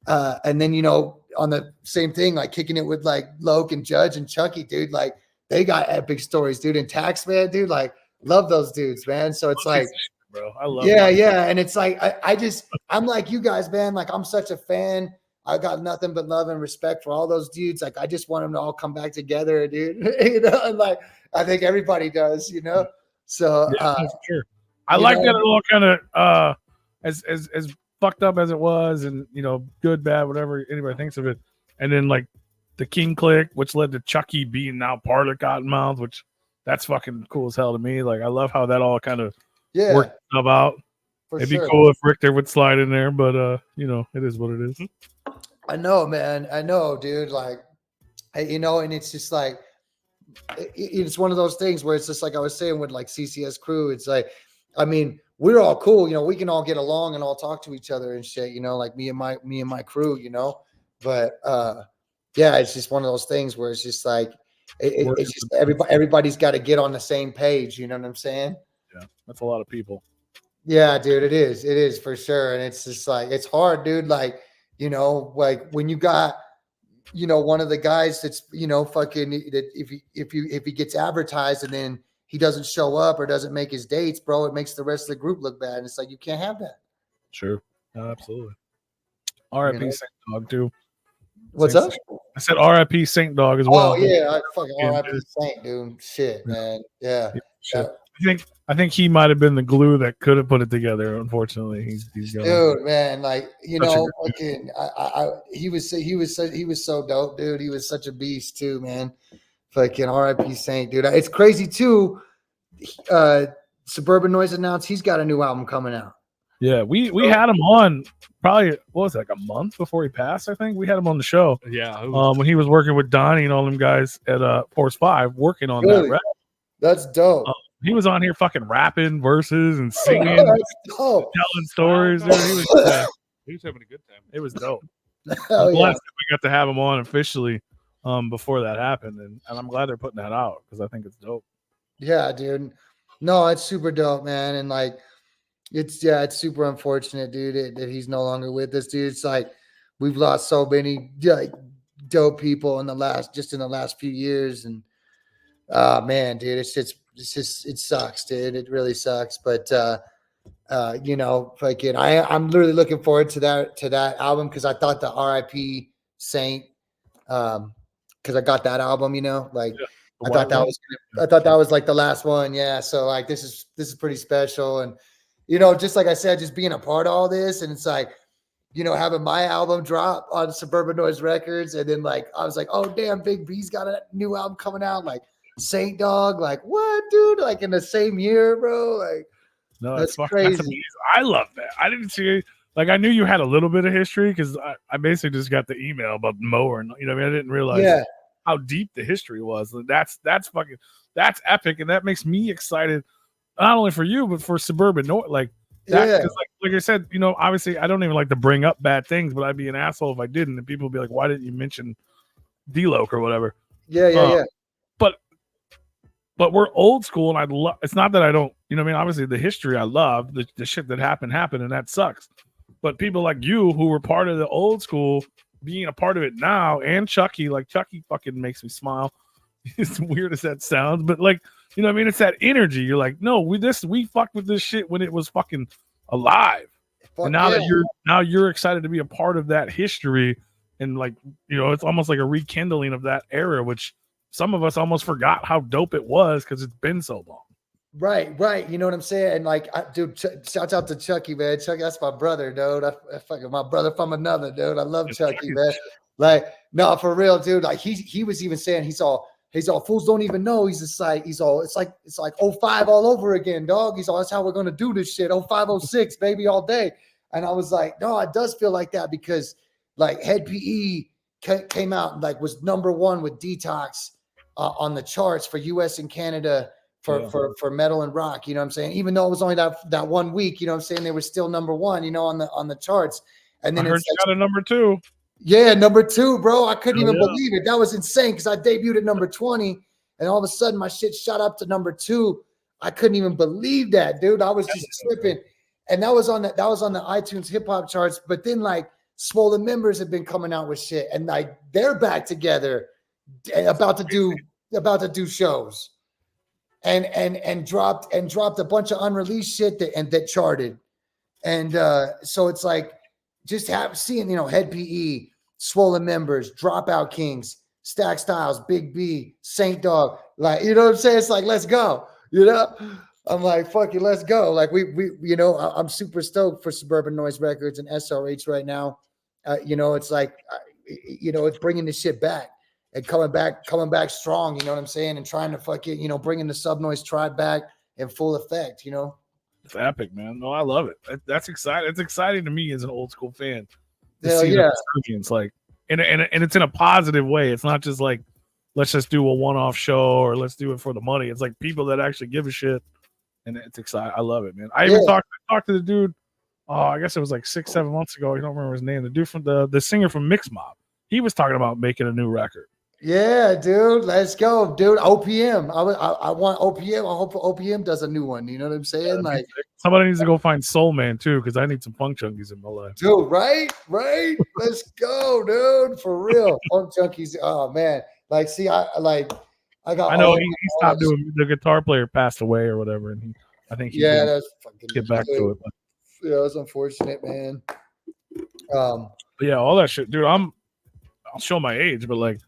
and then, you know, on the same thing, like kicking it with like Loke and Judge and Chucky, dude, like they got epic stories, dude. And Tax, man, dude, like love those dudes, man. So it's like, bro, I love yeah, it. yeah. And it's like, I'm like you guys, man. Like I'm such a fan. I got nothing but love and respect for all those dudes. Like I just want them to all come back together, dude. You know, and like I think everybody does, you know. So Yeah, for sure. I like that it all kind of as fucked up as it was, and you know, good, bad, whatever anybody thinks of it. And then like the King Click, which led to Chucky being now part of Cottonmouth, which that's fucking cool as hell to me. Like I love how that all kind of worked out. It'd be cool if Richter would slide in there, but you know, it is what it is. I know, man. I know, dude. Like, you know, and it's just like it's one of those things where it's just like I was saying with like CCS crew. It's like, I mean, we're all cool, you know. We can all get along and all talk to each other and shit, you know, like me and my crew, you know. But yeah, it's just one of those things where it's just like it's just everybody's got to get on the same page. You know what I'm saying? Yeah, that's a lot of people. Yeah, dude, it is for sure, and it's just like it's hard, dude. Like, you know, like when you got, you know, one of the guys that's, you know, fucking that if he gets advertised and then he doesn't show up or doesn't make his dates, bro, it makes the rest of the group look bad. And it's like you can't have that. Sure, absolutely. R.I.P. Saint Dog too. What's up? I said R.I.P. Saint Dog as well. Oh yeah, I fucking R.I.P. Saint, dude. Shit, man. Yeah. I think he might have been the glue that could have put it together. Unfortunately, he's gone. Dude, man, like, you know, fucking, he was so dope, dude. He was such a beast too, man. Fucking R.I.P. Saint, dude. It's crazy too. Suburban Noize announced he's got a new album coming out. Yeah, we had him on probably, what was it, like a month before he passed, I think. We had him on the show. Yeah. When he was working with Donnie and all them guys at Force 5 working on that rap. That's dope. He was on here fucking rapping verses and singing, telling stories. Dude. He was having a good time. It was dope. Hell I'm yeah. glad that we got to have him on officially before that happened, and I'm glad they're putting that out because I think it's dope. Yeah, dude. No, it's super dope, man. And like, it's super unfortunate, dude, that he's no longer with us, dude. It's like we've lost so many like dope people in the last few years, and man, dude, it sucks, dude. It really sucks. But you know, fucking, I'm literally looking forward to that album because I thought the R.I.P. Saint, because I got that album, you know, like I thought that was like the last one, yeah. So like this is pretty special, and you know, just like I said, just being a part of all this, and it's like, you know, having my album drop on Suburban Noize Records, and then like I was like, oh damn, Big B's got a new album coming out, like Saint Dog, like what, dude? Like in the same year, bro? Like, no, that's crazy. I love that. I didn't see it. Like I knew you had a little bit of history because I basically just got the email about Mower, and you know, I mean, I didn't realize how deep the history was. That's epic, and that makes me excited not only for you but for Suburban Noize. Like that, like I said, you know, obviously I don't even like to bring up bad things, but I'd be an asshole if I didn't, and people would be like, "Why didn't you mention D-Loc or whatever?" Yeah. But we're old school, and I love. It's not that I don't, you know what I mean? Obviously, the history I love, the shit that happened, and that sucks. But people like you who were part of the old school, being a part of it now, and Chucky, like Chucky fucking makes me smile. It's weird as that sounds, but like, you know what I mean? It's that energy. You're like, no, we fucked with this shit when it was fucking alive. And now that you're excited to be a part of that history, and like, you know, it's almost like a rekindling of that era, which some of us almost forgot how dope it was because it's been so long. Right. You know what I'm saying? And like, dude, shout out to Chucky, man. Chucky, that's my brother, dude. I fucking my brother from another, dude. I love Chucky, man. Like, no, for real, dude. Like he was even saying he's all fools don't even know. He's just like, it's like 05 all over again, dog. He's all, that's how we're gonna do this shit. 05, 06, baby, all day. And I was like, no, it does feel like that because like Head PE came out and like was #1 with Detox on the charts for US and Canada for metal and rock, you know what I'm saying? Even though it was only that 1 week, you know what I'm saying, they were still #1, you know, on the charts. And then I heard you got a #2. Yeah, #2, bro. I couldn't even believe it. That was insane because I debuted at #20, and all of a sudden my shit shot up to #2 I couldn't even believe that, dude. I was just tripping. And that was on the iTunes hip hop charts. But then like Swollen Members have been coming out with shit, and like they're back together and about to do shows. And dropped a bunch of unreleased shit that charted. And so it's like just seeing, Head PE, Swollen Members, Dropout Kings, Stacc Styles, Big B, Saint Dog, like, you know what I'm saying? It's like, let's go, I'm like, fuck it, let's go. Like we I'm super stoked for Suburban Noize Records and SRH right now. It's like, it's bringing this shit back and coming back strong. You know what I'm saying? And trying to fucking, bringing the Sub Noise tribe back in full effect. It's epic, man. No, I love it. That's exciting. It's exciting to me as an old school fan to Hell see yeah. the resurgence, like, and it's in a positive way. It's not just like, let's just do a one-off show or let's do it for the money. It's like people that actually give a shit, and it's exciting. I love it, man. I even talked to the dude. Oh, I guess it was like 6-7 months ago. I don't remember his name. The dude from the singer from Mix Mob. He was talking about making a new record. Yeah, dude, let's go, dude. OPM. I want OPM. I hope OPM does a new one. You know what I'm saying? Like somebody needs to go find Soul Man too, because I need some Funk Junkies in my life. Dude, right? Let's go, dude. For real. Funk Junkies. Oh man. Like, see, I got. I know he stopped doing. The guitar player passed away or whatever, and I think that's fucking get back to it. But. Yeah, it's unfortunate, man. But yeah, all that shit, dude. I'll show my age, but like.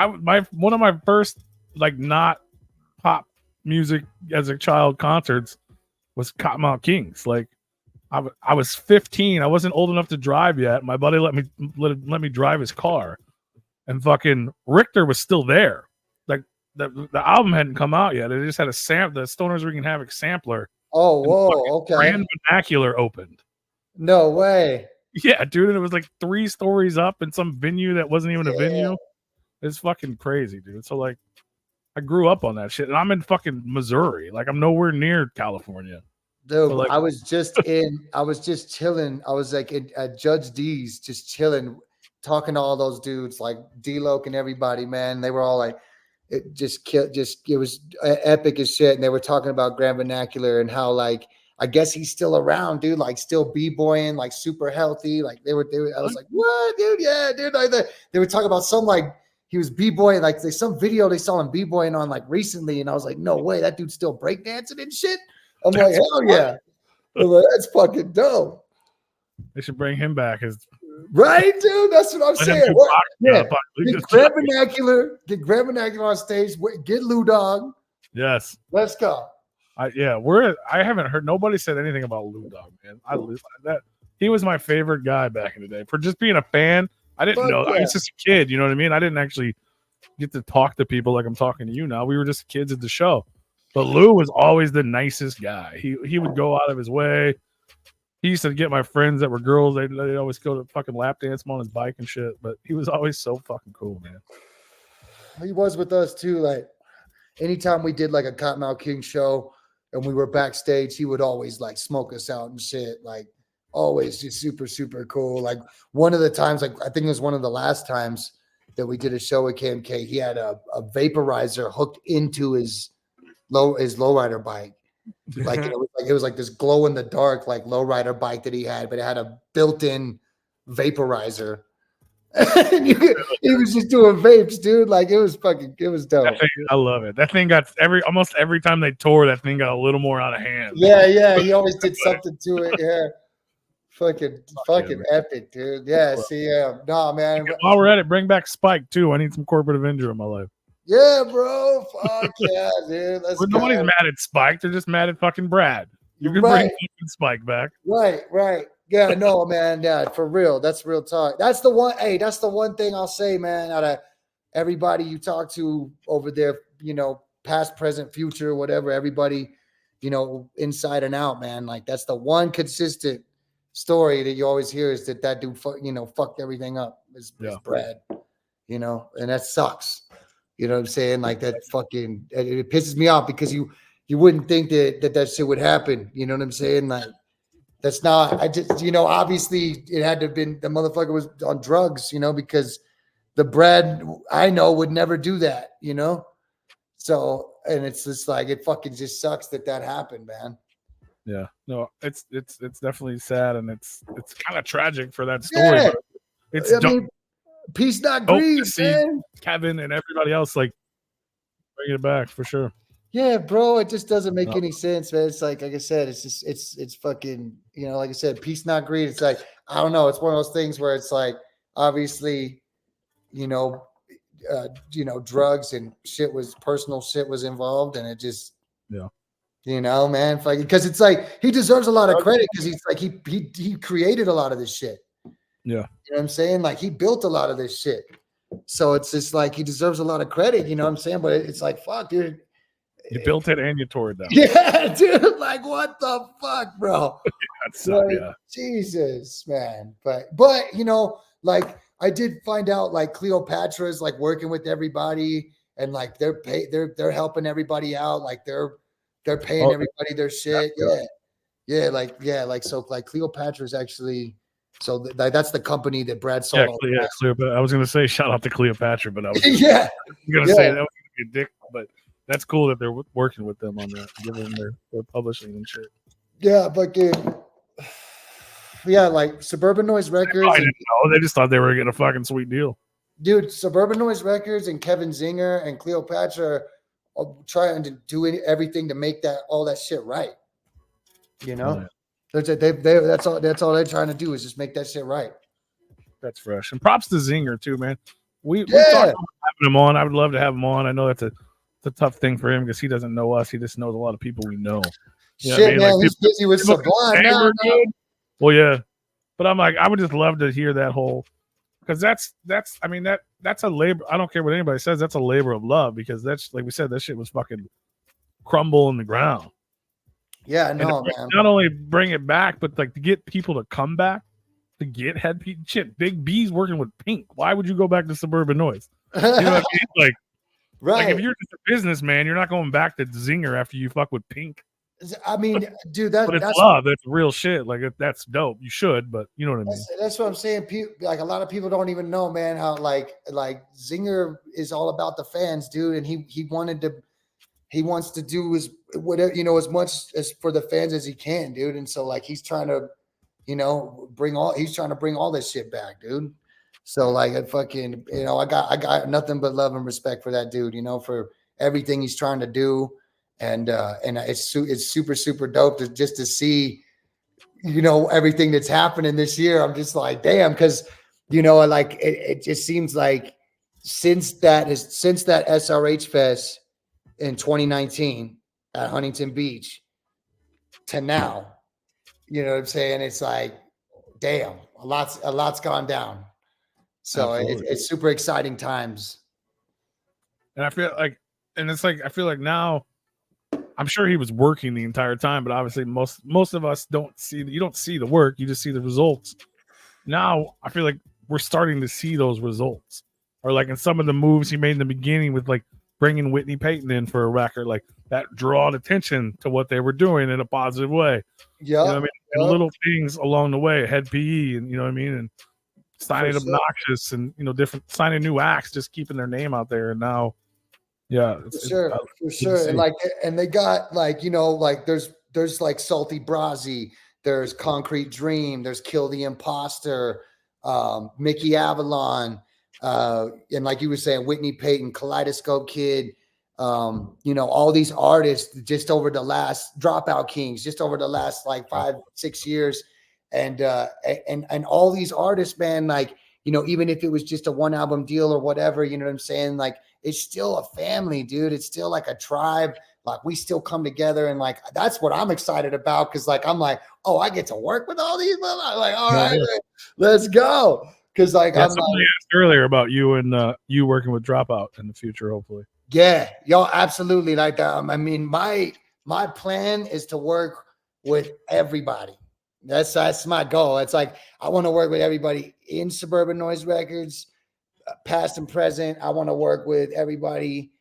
One of my first like not pop music as a child concerts was Cottonmouth Kings. Like I was 15. I wasn't old enough to drive yet. My buddy let me drive his car, and fucking Richter was still there. Like the album hadn't come out yet. It just had the Stoners Wreaking Havoc sampler. Oh, whoa, okay. Grand Vernacular opened. No way. Yeah, dude. And it was like 3 stories up in some venue that wasn't even a venue. It's fucking crazy, dude. So like, I grew up on that shit, and I'm in fucking Missouri. Like, I'm nowhere near California. Dude, so like, I was just chilling. I was like at Judge D's, just chilling, talking to all those dudes, like D-Loc and everybody, man. They were all like, it was epic as shit. And they were talking about Grand Vernacular and how, like, I guess he's still around, dude, like still b-boying, like super healthy. Like I was like, what, dude? Yeah, dude. Like they were talking about some, like, he was b-boying, like some video they saw him b-boying on like recently, and I was like, no way, that dude's still breakdancing and shit. I'm like, hell yeah. I'm like, that's fucking dope. They should bring him back as right, dude. That's what I'm saying. Get Grand Vernacular on stage. Get Lou Dog. Yes. Let's go. I haven't heard nobody said anything about Lou Dog, man. He was my favorite guy back in the day. For just being a fan. I didn't know. I was just a kid, you know what I mean? I didn't actually get to talk to people like I'm talking to you now. We were just kids at the show. But Lou was always the nicest guy. He would go out of his way. He used to get my friends that were girls. They'd always go to fucking lap dance him on his bike and shit. But he was always so fucking cool, man. He was with us too. Like anytime we did like a Cottonmouth King show and we were backstage, he would always like smoke us out and shit. Like, always just super, super cool. Like one of the times, like I think it was one of the last times that we did a show with KMK, he had a vaporizer hooked into his lowrider bike. Like it was like this glow in the dark, like lowrider bike that he had, but it had a built-in vaporizer. And he was just doing vapes, dude. Like it was dope. I love it. That thing got almost every time they tore, that thing got a little more out of hand. Yeah. He always did something to it. Yeah. Fucking epic, dude. Yeah, nah, man. While we're at it, bring back Spike too. I need some corporate Avenger in my life. Yeah, bro. Fuck yeah, dude. Nobody's mad at Spike. They're just mad at fucking Brad. You can bring Spike back. Right. Yeah, no, man. Yeah, for real. That's real talk. That's the one. Hey, that's the one thing I'll say, man. Out of everybody you talk to over there, past, present, future, whatever. Everybody, inside and out, man. Like that's the one consistent story that you always hear is that dude, fucked everything up. Is Brad, and that sucks. You know what I'm saying? Like that fucking, it pisses me off because you wouldn't think that shit would happen. You know what I'm saying? Like that's not. I just, obviously it had to have been the motherfucker was on drugs. Because the Brad I know would never do that. So and it's just like it fucking just sucks that happened, man. Yeah, no, it's definitely sad, and it's kind of tragic for that story. Yeah. But it's I mean, peace, not dope greed, to see man. Kevin and everybody else like bring it back for sure. Yeah, bro, it just doesn't make any sense, man. It's like I said, it's just it's fucking, you know, like I said, peace, not greed. It's like, I don't know, it's one of those things where it's like, obviously, you know, drugs and personal shit was involved, and it just, you know, man, because it's like he deserves a lot of credit because he's like he created a lot of this shit. Yeah, you know what I'm saying? Like he built a lot of this shit, so it's just like he deserves a lot of credit. You know what I'm saying? But it's like, fuck, dude. You built it and you tore it down. Yeah, dude. Like, what the fuck, bro? Like, Jesus, man. But you know, like I did find out like Cleopatra's like working with everybody, and like they're helping everybody out. Like they're paying everybody their shit. Yeah. Like so like Cleopatra's actually. So that's the company that Brad sold. Cleopatra. I was gonna say shout out to Cleopatra, but I was gonna say that was gonna be a dick, but. That's cool that they're working with them on that, giving their publishing and shit. Yeah, but like Suburban Noize Records. I didn't know. They just thought they were getting a fucking sweet deal. Dude, Suburban Noize Records and Kevin Zinger and Cleopatra are trying to do everything to make all that shit right. You know, that's all they're trying to do is just make that shit right. That's fresh. And props to Zinger too, man. We talked about having him on. I would love to have him on. I know that's a tough thing for him because he doesn't know us. He just knows a lot of people we know. You Shit, man, like, he's busy with Sublime now. Well, yeah, but I'm like, I would just love to hear that whole, because that's a labor. I don't care what anybody says. That's a labor of love because that's like we said, that shit was fucking crumble in the ground. Yeah, I know, man. Not only bring it back, but like to get people to come back to get shit. Big B's working with Pink. Why would you go back to Suburban Noize? You know what I mean? Like. Right. Like if you're just a businessman, you're not going back to Zinger after you fuck with Pink. I mean, dude, but it's love. That's real shit. Like that's dope. You should, but you know what I mean. That's what I'm saying. Like a lot of people don't even know, man, how like Zinger is all about the fans, dude, and he wants to do as whatever, you know, as much as for the fans as he can, dude. And so like he's trying to, you know, bring all this shit back, dude. So like I fucking, you know, I got nothing but love and respect for that dude, you know, for everything he's trying to do. And it's super, super dope to see, you know, everything that's happening this year. I'm just like, damn. Cause you know, like it just seems like since that SRH Fest in 2019 at Huntington Beach to now, you know what I'm saying? It's like, damn, a lot's gone down. So it's super exciting times. And I feel like, I feel like now, I'm sure he was working the entire time, but obviously most of us you don't see the work, you just see the results. Now I feel like we're starting to see those results, or like in some of the moves he made in the beginning with like bringing Whitney Payton in for a record, like that drawed attention to what they were doing in a positive way. Yeah, you know what I mean? And little things along the way, Head PE, and you know what I mean, and signing Obnoxious, and you know, different signing new acts, just keeping their name out there. And now, for sure. And they got like, you know, like there's like Salty Brazzi, there's Concrete Dream, there's Kill the Imposter, Mickey Avalon, and like you were saying, Whitney Payton, Kaleidoscope Kid, you know, all these artists just over the last Dropout Kings, just over the last like 5-6 years. And all these artists, man, like, you know, even if it was just a 1-album deal or whatever, you know what I'm saying? Like, it's still a family, dude. It's still like a tribe. Like, we still come together, and like, that's what I'm excited about. Cause like, I'm like, oh, I get to work with all these. I'm like, all right, let's go. Cause like, I'm somebody asked earlier about you and you working with Dropout in the future, hopefully. Yeah, yo, absolutely. Like, I mean, my plan is to work with everybody. That's my goal. It's like I want to work with everybody in Suburban Noize Records, past and present. I want to work with everybody,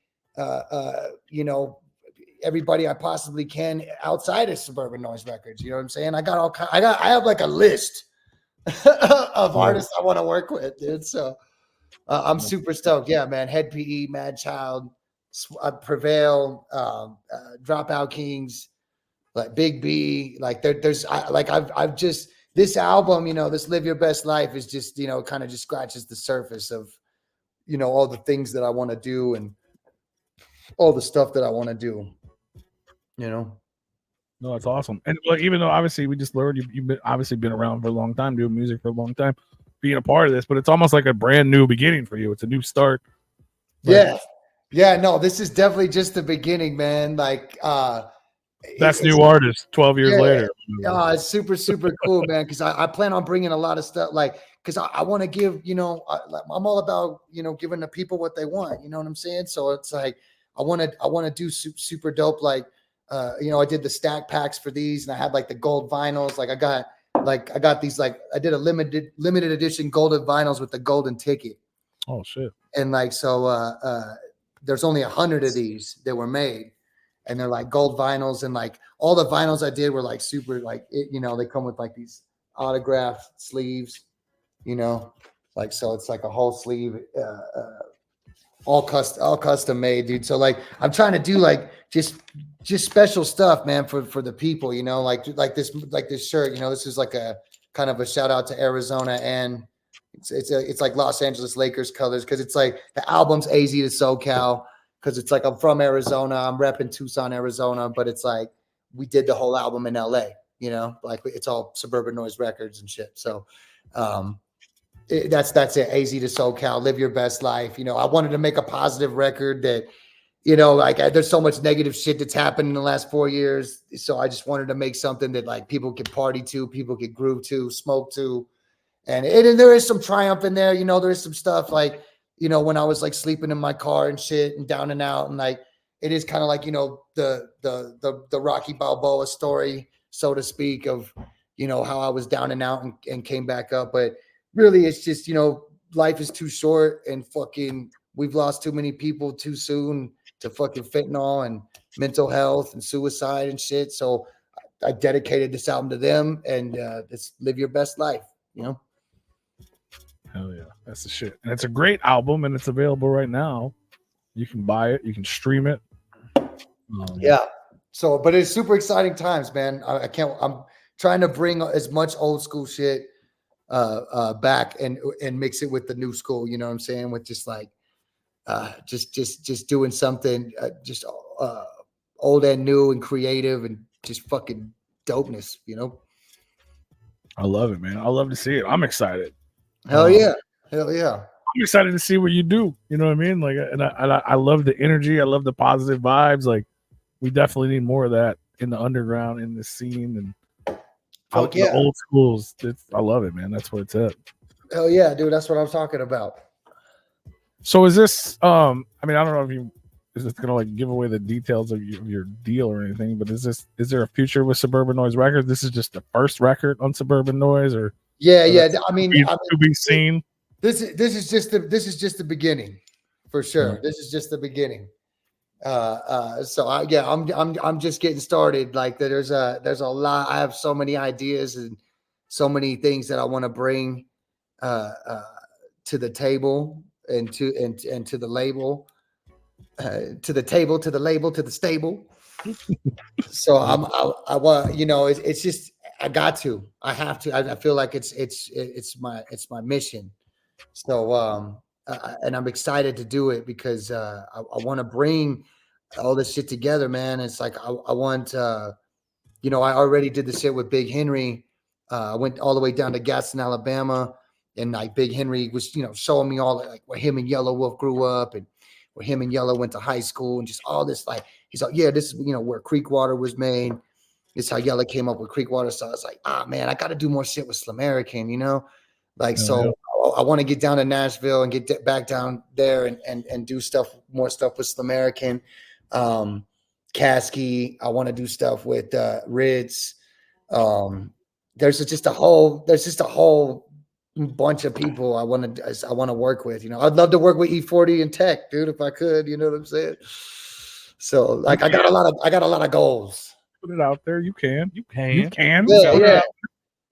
you know, everybody I possibly can outside of Suburban Noize Records. You know what I'm saying? I have like a list of artists I want to work with, dude. So I'm super stoked. Yeah, man. Head PE, Mad Child, Prevail, Dropout Kings, like Big B, like I've just, this album, this Live Your Best Life is just, kind of just scratches the surface of, all the things that I want to do and all the stuff that I want to do, No, that's awesome. And like, even though obviously we just learned you've been obviously been around for a long time, doing music for a long time, being a part of this, but it's almost like a brand new beginning for you. It's a new start. Like, yeah, no, this is definitely just the beginning, man. Like, that's new artist 12 years later. It's super, super cool, man. Because I plan on bringing a lot of stuff, like, because I want to give, I'm all about, giving the people what they want. You know what I'm saying? So it's like I want to do super dope. Like, I did the stack packs for these, and I had like the gold vinyls. Like I got these, like I did a limited edition golden vinyls with the golden ticket. Oh shit! And like there's only 100 of these that were made. And they're like gold vinyls, and like all the vinyls I did were like super, like they come with like these autographed sleeves, like, so it's like a whole sleeve, all custom made, dude. So like I'm trying to do like just special stuff, man, for the people, like this shirt, this is like a kind of a shout out to Arizona, and it's like Los Angeles Lakers colors, because it's like the album's AZ to SoCal. Because it's like I'm from Arizona, I'm repping Tucson, Arizona, but it's like we did the whole album in LA, like it's all Suburban Noize Records and shit. So that's it. AZ to SoCal, live your best life. I wanted to make a positive record that, like there's so much negative shit that's happened in the last 4 years. So I just wanted to make something that like people could party to, people could groove to, smoke to. And there is some triumph in there. There is some stuff like, when I was like sleeping in my car and shit and down and out, and like it is kind of like the Rocky Balboa story, so to speak, of how I was down and out and came back up. But really, it's just life is too short, and fucking we've lost too many people too soon to fucking fentanyl and mental health and suicide and shit. So I dedicated this album to them, and just live your best life. Hell yeah, that's the shit. And it's a great album, and it's available right now. You can buy it, you can stream it. Yeah. So, but it's super exciting times, man. I'm trying to bring as much old school shit back and mix it with the new school. You know what I'm saying? With just like just doing something just old and new and creative and just fucking dopeness. I love it, man. I love to see it. I'm excited. Hell yeah. Hell yeah. I'm excited to see what you do. You know what I mean? Like, and I love the energy. I love the positive vibes. Like, we definitely need more of that in the underground, in the scene, and the old schools. I love it, man. That's where it's at. Hell yeah, dude. That's what I'm talking about. So is this, I mean, I don't know if is this going to like give away the details of your deal or anything, but is there a future with Suburban Noize Records? This is just the first record on Suburban Noize, or? Yeah. I mean, to be seen. This is just the beginning, for sure. Yeah. This is just the beginning. So I'm just getting started. Like there's a lot. I have so many ideas and so many things that I want to bring to the table and to the label, to the table, to the label, to the stable. So I want, it's just, I have to, I feel like it's my mission. So, and I'm excited to do it because I want to bring all this shit together, man. It's like, I want, I already did the shit with Big Henry. I went all the way down to Gadsden, Alabama. And like Big Henry was, showing me all like where him and Yellow Wolf grew up and where him and Yellow went to high school and just all this, like, he's like, yeah, this is, where Creekwater was made. This is how Yellow came up with Creekwater. So I was like, man, I got to do more shit with Slamerican, like, I want to get down to Nashville and get back down there and do more stuff with Slamerican. Kasky, I want to do stuff with Ritz. There's just a whole bunch of people I want to work with. I'd love to work with E40 and Tech, dude, if I could. You know what I'm saying? So like, I got a lot of goals. Put it out there. You can.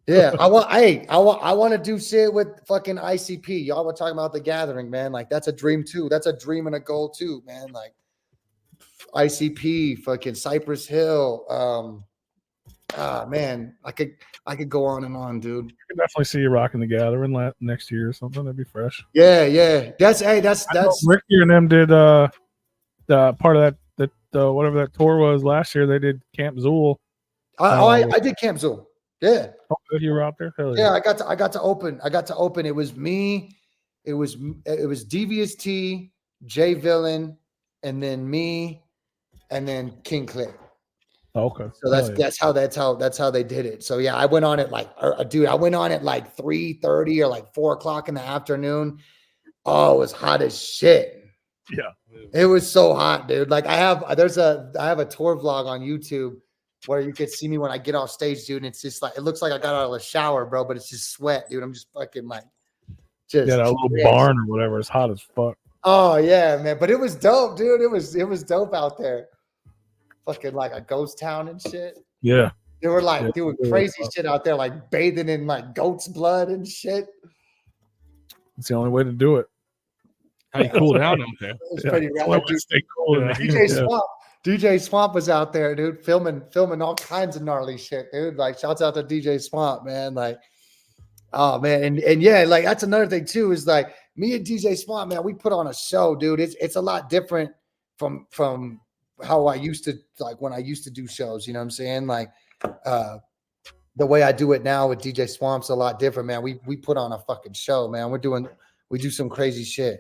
Yeah. I want to do shit with fucking ICP. Y'all were talking about the Gathering, man. Like that's a dream too. That's a dream and a goal too, man. Like ICP, fucking Cypress Hill. Man, I could go on and on, dude. I can definitely see you rocking the Gathering next year or something. That'd be fresh. Yeah. That's Ricky and them did the part of that whatever that tour was last year. They did Camp Zool. I did Camp Zool. Yeah. Oh, you were out there? Hell Yeah, I got to open. It was me. It was Devious T, Jay Villain, and then me, and then King Click. Okay. So that's how they did it. So yeah, I went on it like, dude, I went on it like 3:30 or like 4 o'clock in the afternoon. Oh, it was hot as shit. Yeah. It was so hot, dude. Like I have a tour vlog on YouTube where you could see me when I get off stage, dude. And it's just like, it looks like I got out of the shower, bro, but it's just sweat, dude. I'm just fucking like, just that little barn or whatever. It's hot as fuck. Oh yeah, man. But it was dope, dude. It was dope out there. Fucking like a ghost town and shit. Yeah. They were like doing crazy shit out there, like bathing in like goat's blood and shit. It's the only way to do it. How you cool down out there? It was pretty rad. Stay cool. DJ Swamp was out there, dude, filming all kinds of gnarly shit, dude. Like, shouts out to DJ Swamp, man. Like, oh man, and yeah, like that's another thing too, is like me and DJ Swamp, man, we put on a show, dude. It's a lot different from how I used to, like when I used to do shows, you know what I'm saying? Like the way I do it now with DJ Swamp's a lot different, man. We put on a fucking show, man. We do some crazy shit.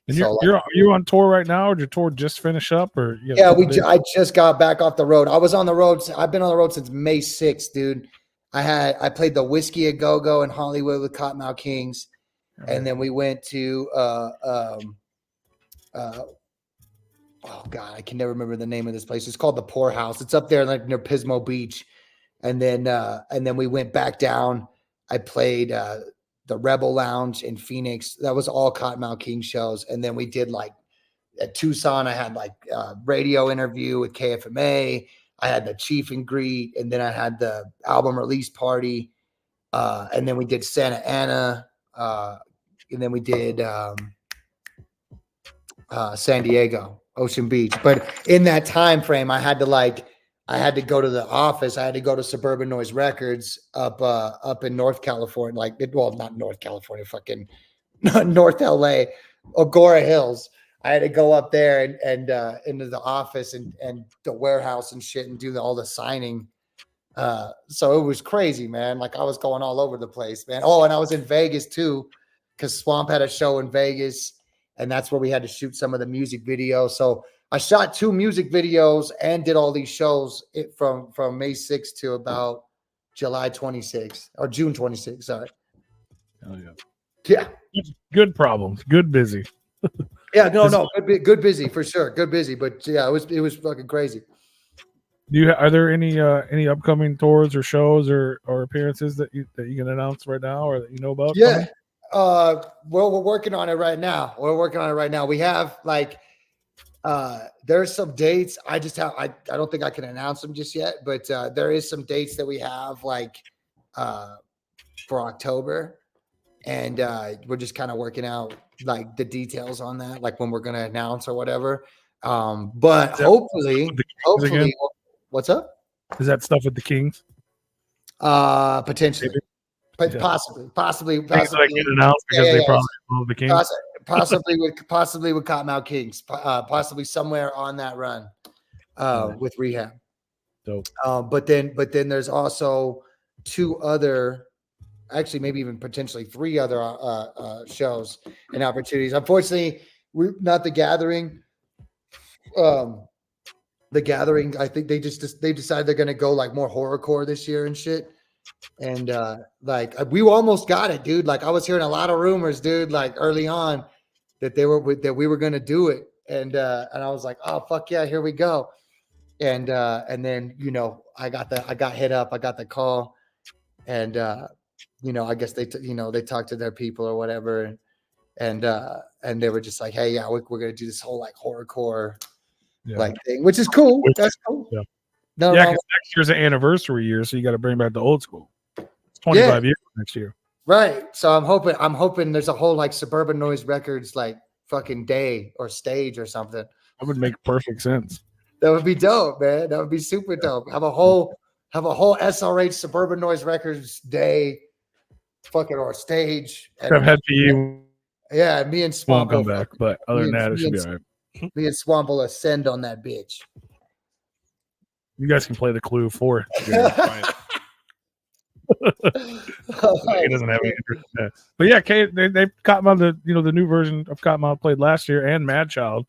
And you're on tour right now, or did your tour just finish up? Or I just got back off the road. I was on the road. I've been on the road since May 6th, dude. I played the Whiskey a Go Go in Hollywood with Cottonmouth Kings, and then we went to oh God, I can never remember the name of this place. It's called the Poorhouse. It's up there like near Pismo Beach, and then we went back down. I played the Rebel Lounge in Phoenix. That was all Cottonmouth King shows. And then we did like at Tucson, I had like a radio interview with KFMA. I had the Chief and Greet, and then I had the album release party. And then we did Santa Ana. And then we did San Diego, Ocean Beach. But in that time frame, I had to go to the office. I had to go to Suburban Noize Records up in North California, not North California, fucking North LA, Agora Hills. I had to go up there and into the office and the warehouse and shit and do all the signing. So it was crazy, man. Like I was going all over the place, man. Oh, and I was in Vegas too, because Swamp had a show in Vegas, and that's where we had to shoot some of the music videos. So I shot 2 music videos and did all these shows from May 6th to about July 26th or June 26th. Sorry. Oh yeah. Yeah. Good problems. Good busy. Yeah. No. Good busy for sure. Good busy. But yeah, it was fucking crazy. Are there any upcoming tours or shows or appearances that you can announce right now or that you know about? Yeah. Well, we're working on it right now. We have like. There's some dates. I don't think I can announce them just yet, but there is some dates that we have like for October, and we're just kind of working out like the details on that, like when we're gonna announce or whatever. But hopefully, what's up? Is that stuff with the Kings? Potentially. Maybe. Possibly. Things that I can announce because they probably love the Kings. Possibly with Cottonmouth Kings, possibly somewhere on that run with Rehab. Dope. But then there's also 2 other, actually maybe even potentially 3 other shows and opportunities. Unfortunately, not the Gathering. The Gathering, I think they decided they're gonna go like more horrorcore this year and shit. And like we almost got it, dude. Like I was hearing a lot of rumors, dude, like early on that we were gonna do it. And I was like, oh fuck yeah, here we go. And then I got hit up, I got the call, and I guess they talked to their people or whatever, and they were just like, hey, yeah, we're gonna do this whole like horrorcore like thing, which is cool. That's cool. Yeah. No, next year's an anniversary year, so you got to bring back the old school. It's 25 years next year, right? So I'm hoping there's a whole like Suburban Noize Records like fucking day or stage or something. That would make perfect sense. That would be dope, man. That would be super dope. Have a whole SRH Suburban Noise Records day, fucking or stage. I've had PE Yeah, me and won't Swamp come back, but other than that, it should be all right. Me and Swamp will ascend on that bitch. You guys can play the Clue 4. Right. He doesn't have any interest in that. But yeah, they Cottonmouth, the new version of Cottonmouth played last year, and Mad Child.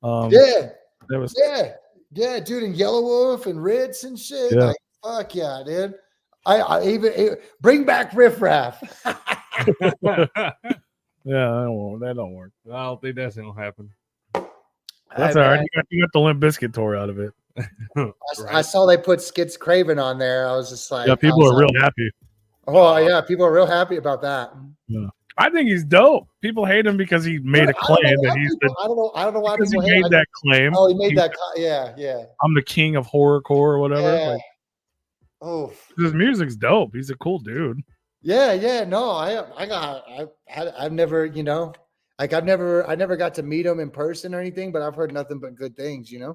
That was yeah, dude, and Yellow Wolf and Ritz and shit. Yeah. Like, fuck yeah, dude. I even bring back Riff Raff. Yeah, that don't work. I don't think that's gonna happen. That's all right. You got the Limp Bizkit tour out of it. I saw they put Skits Craven on there. I was just like, yeah, people are real happy. Oh yeah, people are real happy about that. Yeah. I think he's dope. People hate him because he made a claim that he's I don't know why because he people made that claim. Oh, he made that. Yeah. I'm the king of horrorcore or whatever. Yeah. Like, oh, his music's dope. He's a cool dude. Yeah. No, I've never, I never got to meet him in person or anything, but I've heard nothing but good things, Yeah,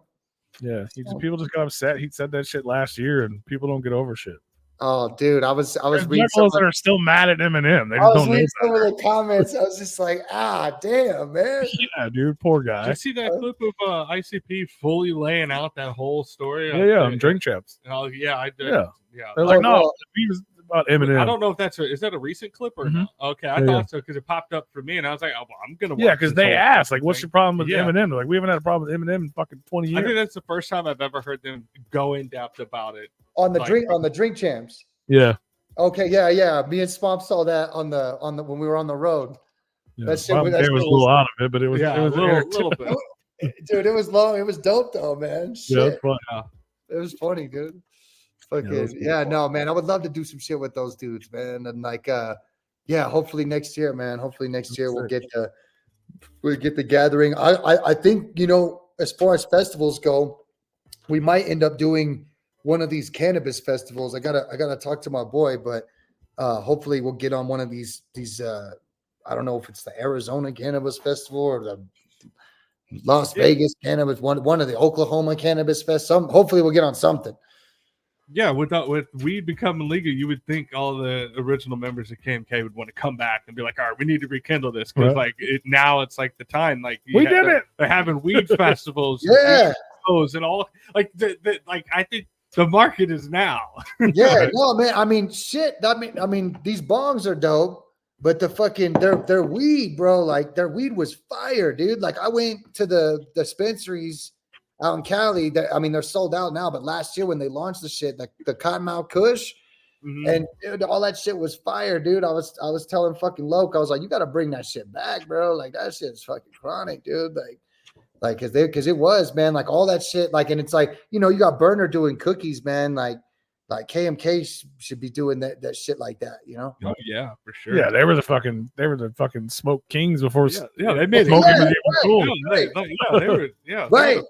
people just got upset. He said that shit last year, and people don't get over shit. Oh, dude, I was reading some that are still mad at Eminem. They just don't know some of the comments. I was just like, damn, man. Yeah, dude, poor guy. Did you see that clip of ICP fully laying out that whole story? Yeah, Drink Champs. Oh yeah, I did. Yeah. Yeah. They're like, no, he was about Eminem. I don't know if is that a recent clip or not? Okay, I thought so because it popped up for me and I was like, oh, well, I'm gonna watch. Yeah, because they asked, like, what's your problem with Eminem? They're like, we haven't had a problem with Eminem in fucking 20 years. I think that's the first time I've ever heard them go in depth about it. On the Drink Champs. Yeah. Okay, yeah. Me and Swamp saw that on the when we were on the road. Yeah. That shit was a little out of it, but it was a little bit. Dude, it was long. It was dope though, man. Shit. Yeah, it was funny, dude. No, man. I would love to do some shit with those dudes, man. And hopefully next year, man. Hopefully next year we'll get the gathering. I think, as far as festivals go, we might end up doing one of these cannabis festivals. I gotta talk to my boy, but hopefully we'll get on one of these I don't know if it's the Arizona Cannabis Festival or the Las Vegas Cannabis, one of the Oklahoma Cannabis Fest. Hopefully we'll get on something. Yeah, with weed becoming legal, you would think all the original members of KMK would want to come back and be like, all right, we need to rekindle this because now it's like the time. Like we did it. They're having weed festivals, and all like I think the market is now. Yeah, no, man. I mean, shit. I mean, these bongs are dope, but the fucking their weed, bro. Like their weed was fire, dude. Like I went to the dispensaries out in Cali. They're sold out now. But last year when they launched the shit, like the Cottonmouth Kush, and dude, all that shit was fire, dude. I was telling fucking Loke, I was like, you got to bring that shit back, bro. Like that shit's fucking chronic, dude. Like, because it was, man, like all that shit, like, and it's like, you got Burner doing cookies, man, like KMK should be doing that shit like that, Oh yeah, for sure. Yeah, they were the fucking smoke kings before. Yeah, they made smoking it. was cool. They were. Yeah, right.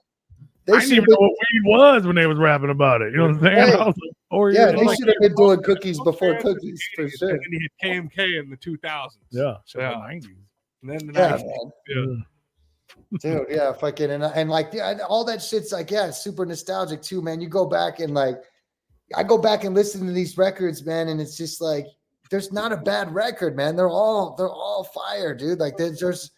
I didn't even know what weed was when they was rapping about it. You know what I'm saying? Right. I was like, they should have been doing cookies before cookies for sure. And then he had KMK in the 2000s. Yeah, the 90s. And then the 90s. Man. Dude, yeah, fucking and like all that shit's like, it's super nostalgic too, man. You go back and like I go back and listen to these records, man, and it's just like there's not a bad record, man. They're all fire, dude. Like there's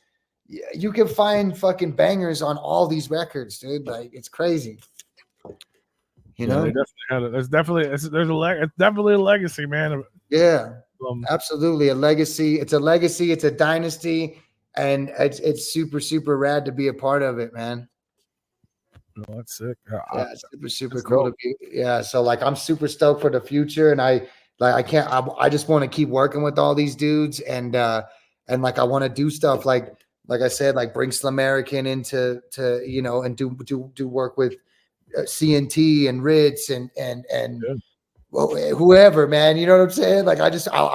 you can find fucking bangers on all these records, dude. Like it's crazy. They definitely had it. There's definitely a legacy, man. Yeah, absolutely a legacy. It's a legacy. It's a dynasty. And it's super, super rad to be a part of it, man. Oh, that's sick. It's super cool to be. Yeah, so like I'm super stoked for the future, and I just want to keep working with all these dudes, and like I want to do stuff like I said, like bring Slamerican into and do work with CNT and Ritz and whoever, man. You know what I'm saying? Like I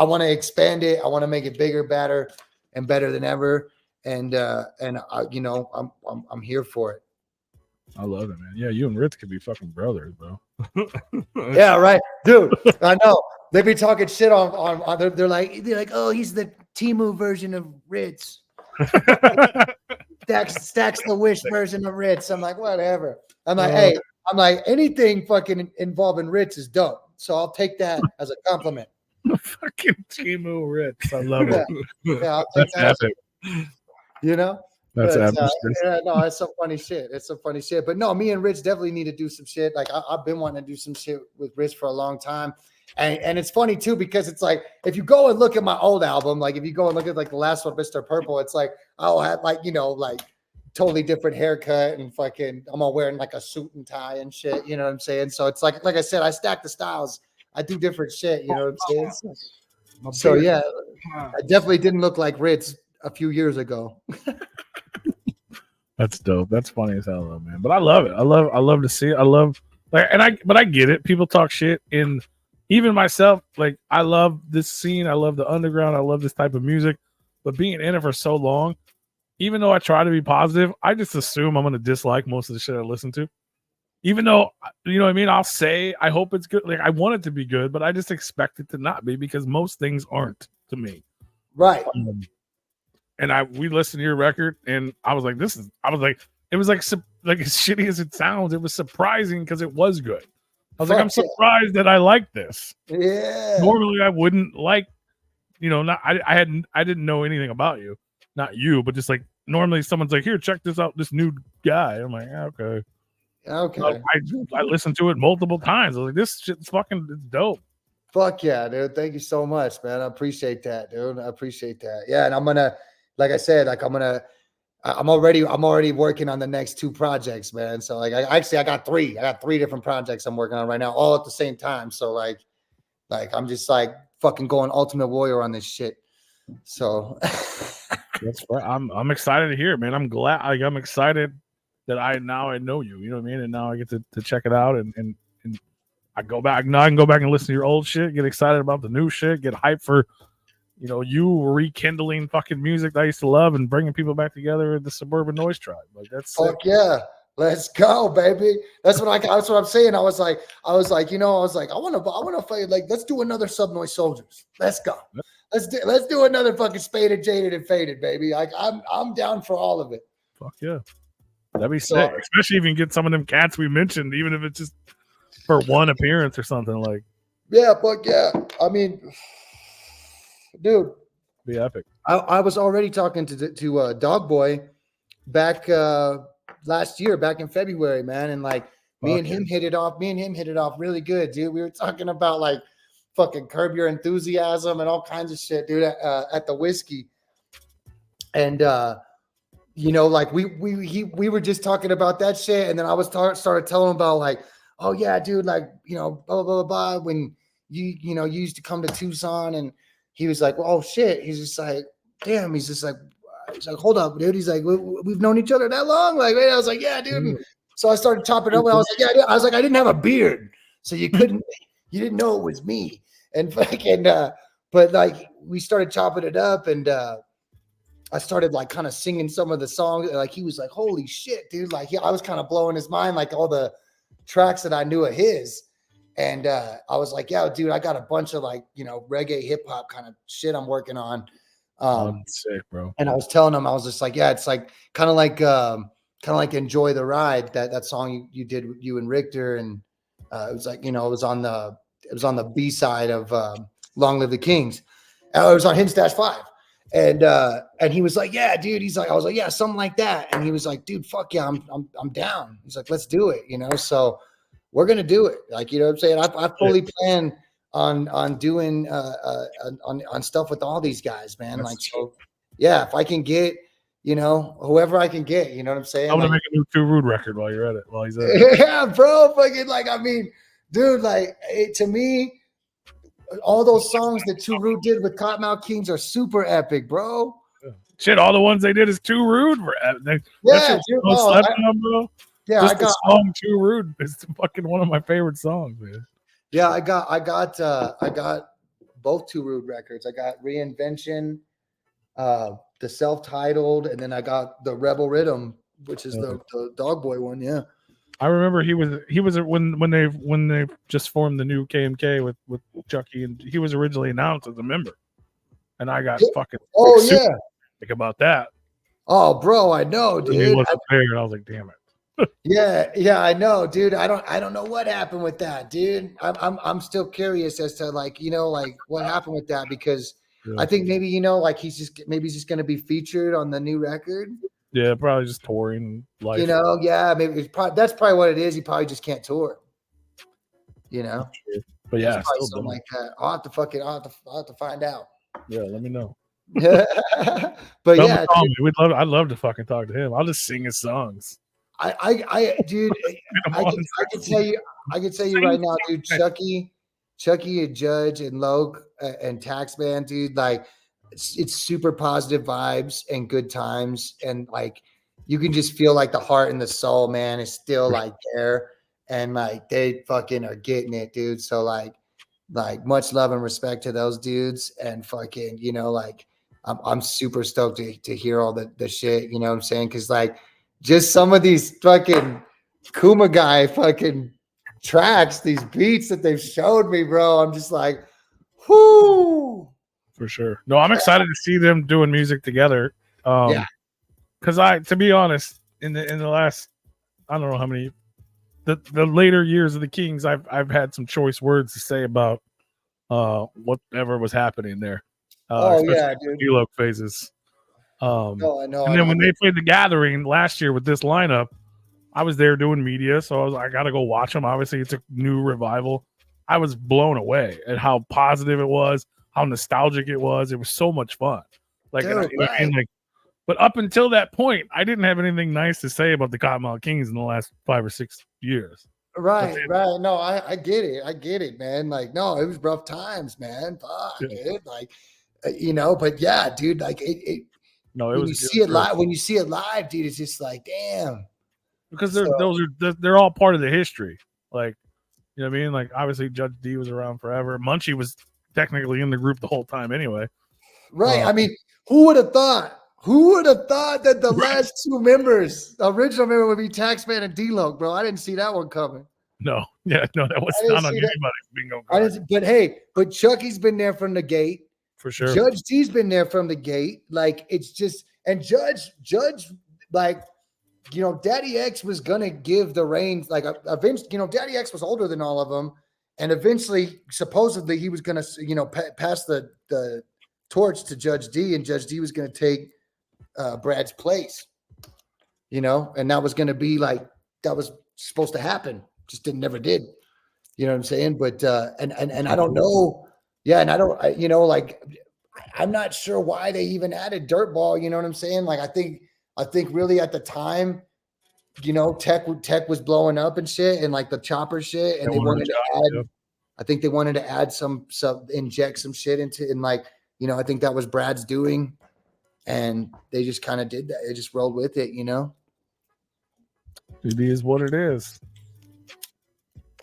want to expand it. I want to make it bigger, better than ever, and I'm here for it. I love it, man. Yeah, you and Ritz could be fucking brothers, bro. Yeah, right, dude. I know they be talking shit on they're like, oh, he's the Timu version of Ritz. Stack's the Wish version of Ritz. I'm like, whatever. I'm like, hey, I'm like, anything fucking involving Ritz is dope. So I'll take that as a compliment. Fucking Timu Ritz. I love it. Yeah, I'll take That's that. epic. You know? That's epic. Yeah, no, it's some funny shit. It's some funny shit. But no, me and Rich definitely need to do some shit. Like I've been wanting to do some shit with Rich for a long time. And it's funny too, because it's like, if you go and look at my old album, like if you go and look at like the last one, Mr. Purple, it's like, I'll have like, you know, like totally different haircut and fucking, I'm all wearing like a suit and tie and shit. You know what I'm saying? So it's like I said, I stack the styles. I do different shit. You know what I'm saying? So yeah, I definitely didn't look like Ritz a few years ago. That's dope. That's funny as hell, though, man. But I love it. I love to see it. I love like, but I get it. People talk shit, and even myself, like I love this scene. I love the underground. I love this type of music. But being in it for so long, even though I try to be positive, I just assume I'm going to dislike most of the shit I listen to. Even though, you know what I mean? I'll say, I hope it's good. Like, I want it to be good, but I just expect it to not be, because most things aren't to me. Right. And we listened to your record, and I was like, it was like as shitty as it sounds, it was surprising because it was good. I was like, I'm surprised that I like this. Yeah. Normally I wouldn't like, you know, I didn't know anything about you. Not you, but just like normally someone's like, here, check this out, this new guy. I'm like, okay. Okay. I listened to it multiple times. I was like, this shit's fucking dope. Fuck yeah, dude. Thank you so much, man. I appreciate that, dude. I appreciate that. Yeah, and I'm gonna, like I said, like I'm already working on the next 2 projects, man. So like I got 3. I got 3 different projects I'm working on right now, all at the same time. So like I'm just like fucking going Ultimate Warrior on this shit. So that's right. I'm excited to hear it, man. I'm glad. I'm excited that I know you. You know what I mean? And now I get to check it out, and I go back. Now I can go back and listen to your old shit, get excited about the new shit, get hyped for, you know, you rekindling fucking music that I used to love and bringing people back together in the Suburban Noize Tribe. Like that's fuck yeah. Let's go, baby. That's what I'm saying. I was like, I want to fight. Like, let's do another Sub Noise Soldiers. Let's go. Let's do another fucking Spaded, Jaded, and Faded, baby. Like I'm down for all of it. Fuck yeah. That'd be sick. Especially if you can get some of them cats we mentioned, even if it's just for one appearance or something like. Yeah, fuck yeah. I mean, dude, be epic. I was already talking to Dog Boy back last year, back in February, man, and like me and him hit it off really good, dude. We were talking about like fucking Curb Your Enthusiasm and all kinds of shit, dude, at the whiskey. And you know, like we were just talking about that shit, and then I was started telling him about like, oh yeah, dude, like, you know, blah blah blah blah. When you used to come to Tucson, and he was like, well, oh shit. He's just like, damn. He's like, hold up, dude. He's like, we've known each other that long. Like, man, I was like, yeah, dude. And so I started chopping it up, and I was like, yeah, I was like, I didn't have a beard, so you didn't know it was me. And fucking, but like we started chopping it up, and I started like kind of singing some of the songs. Like he was like, holy shit, dude. Like I was kind of blowing his mind, like all the tracks that I knew of his. And I was like, yeah, dude, I got a bunch of like, you know, reggae hip hop kind of shit I'm working on. Sick, bro. And I was telling him, I was just like, yeah, it's like kind of like Enjoy the Ride, that song you did, you and Richter. And it was like, you know, it was on the B side of Long Live the Kings. It was on Hidden Stash 5. And he was like, yeah, dude. He's like, I was like, yeah, something like that. And he was like, dude, fuck yeah, I'm down. He's like, let's do it, you know. So we're gonna do it. Like, you know what I'm saying? I fully plan on doing on stuff with all these guys, man. That's like, so yeah, if I can get, you know, whoever I can get, you know what I'm saying? I'm gonna like, make a new Too Rude record while you're at it. While he's at it. Yeah, bro. Fucking like, I mean, dude, like to me, all those songs that Too Rude did with Cottonmouth Kings are super epic, bro. Shit, all the ones they did is Too Rude. Yeah, dude, bro. Yeah, just the song Too Rude is fucking one of my favorite songs, man. Yeah, I got both Too Rude records. I got Reinvention, the self-titled, and then I got the Rebel Rhythm, which is the Dog Boy one. Yeah, I remember he was when they just formed the new KMK with Chucky, and he was originally announced as a member, and I got fucking think about that. Oh, bro, I know, And he dude. wasn't there, and I was like, damn it. Yeah, I know, dude. I don't know what happened with that, dude. I'm still curious as to like, like what happened with that because Yeah. I think maybe like he's just going to be featured on the new record. Yeah, probably just touring life. Yeah, maybe that's probably what it is. He probably just can't tour. But yeah, still something like that. I'll have to find out. Yeah, let me know. But yeah, I'd love to fucking talk to him. I'll just sing his songs. Dude, I can tell you right now, dude. Chucky and Judge and Logue and Taxman, dude. Like, it's super positive vibes and good times, and like you can just feel like the heart and the soul, man, is still like there, and like they fucking are getting it, dude. So like much love and respect to those dudes, and fucking like I'm super stoked to hear all the shit. You know what I'm saying? Because like just some of these fucking Kuma guy fucking tracks, these beats that they've showed me, bro. I'm just like, whoo. For sure. No, I'm excited to see them doing music together. Because to be honest, in the last, I don't know how many, the later years of the Kings, I've had some choice words to say about whatever was happening there. Dude. Juggalo phases. I know. And then when they played the Gathering last year with this lineup, I was there doing media, so I got to go watch them. Obviously, it's a new revival. I was blown away at how positive it was, how nostalgic it was. It was so much fun. Like, Dude, but up until that point, I didn't have anything nice to say about the Cottonmouth Kings in the last 5 or 6 years. Right. No, I get it, man. Like, no, it was rough times, man. Fuck, dude. Like, but yeah, dude, like when you see it live, dude, it's just like, damn. Because they're all part of the history. Like, you know what I mean? Like, obviously Judge D was around forever. Munchie was technically in the group the whole time anyway. Right. I mean, who would have thought? Who would have thought that the last two members, the original member, would be Taxman and D-Loc, bro? I didn't see that one coming. No, that was not on anybody's bingo card. But Chucky's been there from the gate. For sure. Judge D's been there from the gate. Like, it's just, and Judge, like, Daddy X was gonna give the reins. Like, eventually, Daddy X was older than all of them, and eventually, supposedly, he was gonna, pass the torch to Judge D, and Judge D was gonna take Brad's place. And that was gonna be like, that was supposed to happen. Just never did. You know what I'm saying? But and I don't know. Yeah, and I don't. Like, I'm not sure why they even added Dirtball. You know what I'm saying? Like, I think really at the time, tech was blowing up and shit, and like the chopper shit, and they wanted to add. I think they wanted to add some inject some shit into, and like, I think that was Brad's doing, and they just kind of did that. They just rolled with it, It is what it is.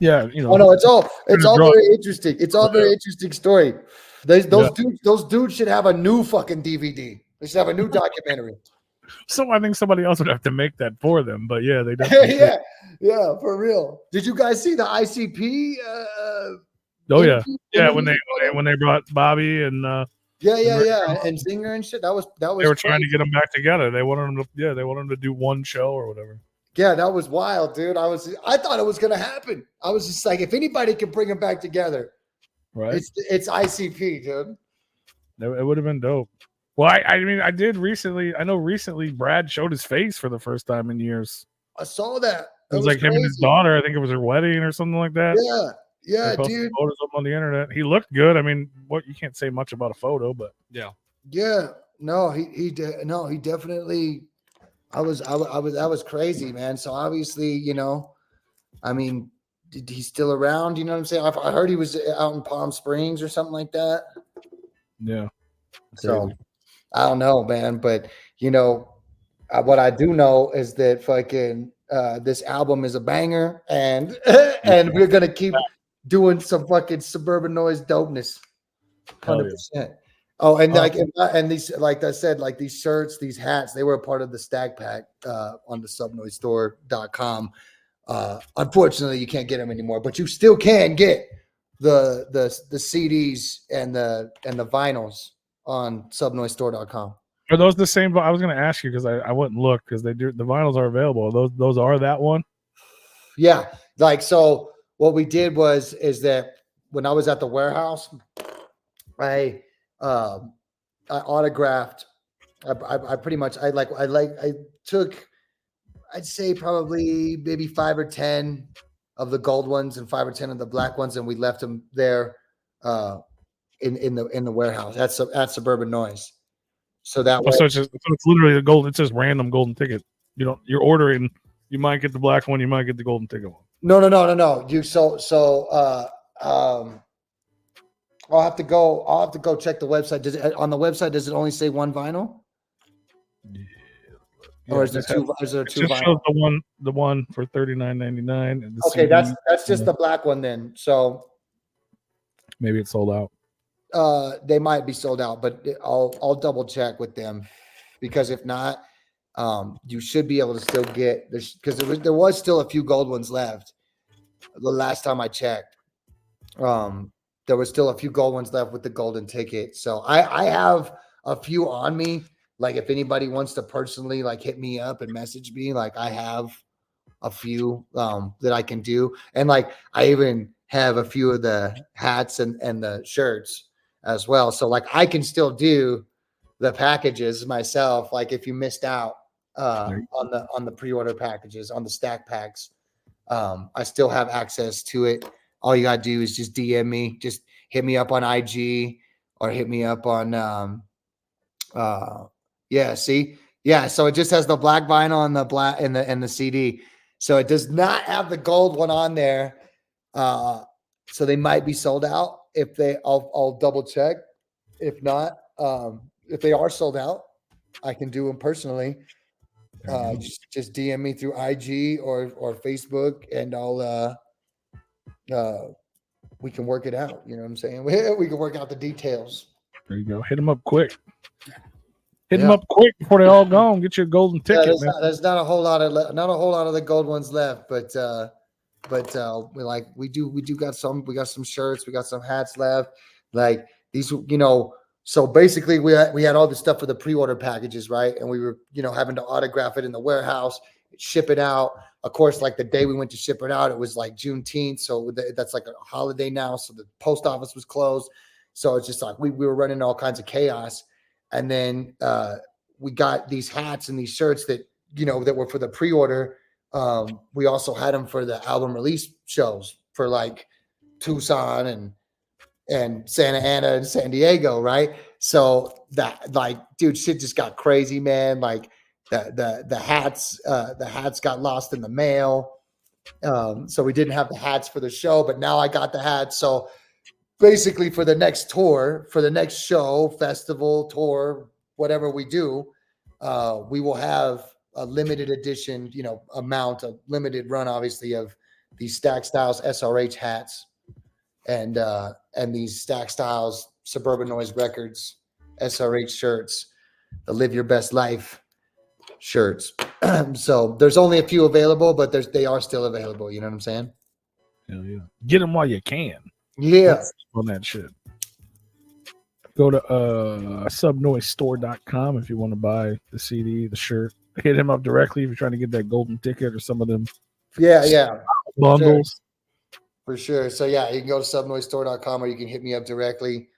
Yeah, Oh no, it's all very interesting. It's all very interesting story. Those dudes should have a new fucking DVD. They should have a new documentary. So I think somebody else would have to make that for them. But yeah, they definitely yeah, for real. Did you guys see the ICP? When they brought Bobby and and Zinger and shit. That was they were trying to get them back together. They wanted them to do one show or whatever. Yeah, that was wild, dude. I thought it was gonna happen. I was just like, if anybody can bring them back together, right? It's ICP, dude. It would have been dope. Well, I mean, I did recently. I know recently Brad showed his face for the first time in years. I saw that. It was like crazy. Him and his daughter. I think it was her wedding or something like that. Yeah, dude. Photos up on the internet. He looked good. I mean, you can't say much about a photo, but yeah. No, he definitely. That was crazy, man. So obviously, I mean, he's still around. You know what I'm saying? I heard he was out in Palm Springs or something like that. Yeah. So I don't know, man. But what I do know is that fucking this album is a banger, and and we're gonna keep doing some fucking suburban noize dopeness. 100%. Oh, and and these, like I said, like these shirts, these hats, they were a part of the Stacc Pack on the subnoizestore.com. Unfortunately, you can't get them anymore, but you still can get the CDs and the vinyls on subnoizestore.com. Are those the same? I was going to ask you because I wouldn't look because the vinyls are available. Those are that one. Yeah, like so. What we did is that when I was at the warehouse, I autographed. I pretty much I took, I'd say probably maybe 5 or 10 of the gold ones and 5 or 10 of the black ones, and we left them there in the warehouse at Suburban Noize. So that way, So it's literally the gold. It's just random golden ticket. You're ordering. You might get the black one. You might get the golden ticket one. no. I'll have to go check the website. On the website, does it only say one vinyl? Yeah, Or is there two? Is there two? It just shows the one for $39.99. Okay, that's just the black one then. So maybe it's sold out. They might be sold out, but I'll double check with them, because if not, you should be able to still get this, because there was still a few gold ones left. The last time I checked, there was still a few gold ones left with the golden ticket. So I have a few on me. Like if anybody wants to personally like hit me up and message me, like I have a few that I can do. And like I even have a few of the hats and the shirts as well. So like I can still do the packages myself. Like if you missed out on the pre-order packages, on the stack packs, I still have access to it. All you gotta do is just DM me, just hit me up on IG or hit me up on so it just has the black vinyl and the black and the CD. So it does not have the gold one on there. So they might be sold out. I'll double check. If not, if they are sold out, I can do them personally. Just DM me through IG or Facebook, and I'll we can work it out. You know what I'm saying? We can work out the details. There you go. Hit them up quick. Hit them up quick before they all gone. Get your golden ticket. There's not a whole lot of the gold ones left, but we got some. We got some shirts. We got some hats left. Like these, So basically, we had all this stuff for the pre-order packages, right? And we were, having to autograph it in the warehouse, ship it out. Of course, like the day we went to ship it out, it was like Juneteenth, so that's like a holiday now. So the post office was closed. So it's just like we were running all kinds of chaos. And then we got these hats and these shirts that that were for the pre-order. We also had them for the album release shows for like Tucson and Santa Ana and San Diego, right? So that, like, dude, shit just got crazy, man. Like the hats got lost in the mail. So we didn't have the hats for the show, but now I got the hats. So basically for the next tour, for the next show, festival, tour, whatever we do, we will have a limited edition, amount, a limited run, obviously, of these Stacc Styles SRH hats and these Stacc Styles Suburban Noize Records SRH shirts, the Live Your Best Life shirts. So there's only a few available, but they are still available. You know what I'm saying? Hell yeah. Get them while you can. Yeah. On that shit. Go to subnoisestore.com if you want to buy the CD, the shirt. Hit him up directly if you're trying to get that golden ticket or some of them. Yeah. Bundles. For sure. So yeah, you can go to subnoisestore.com or you can hit me up directly.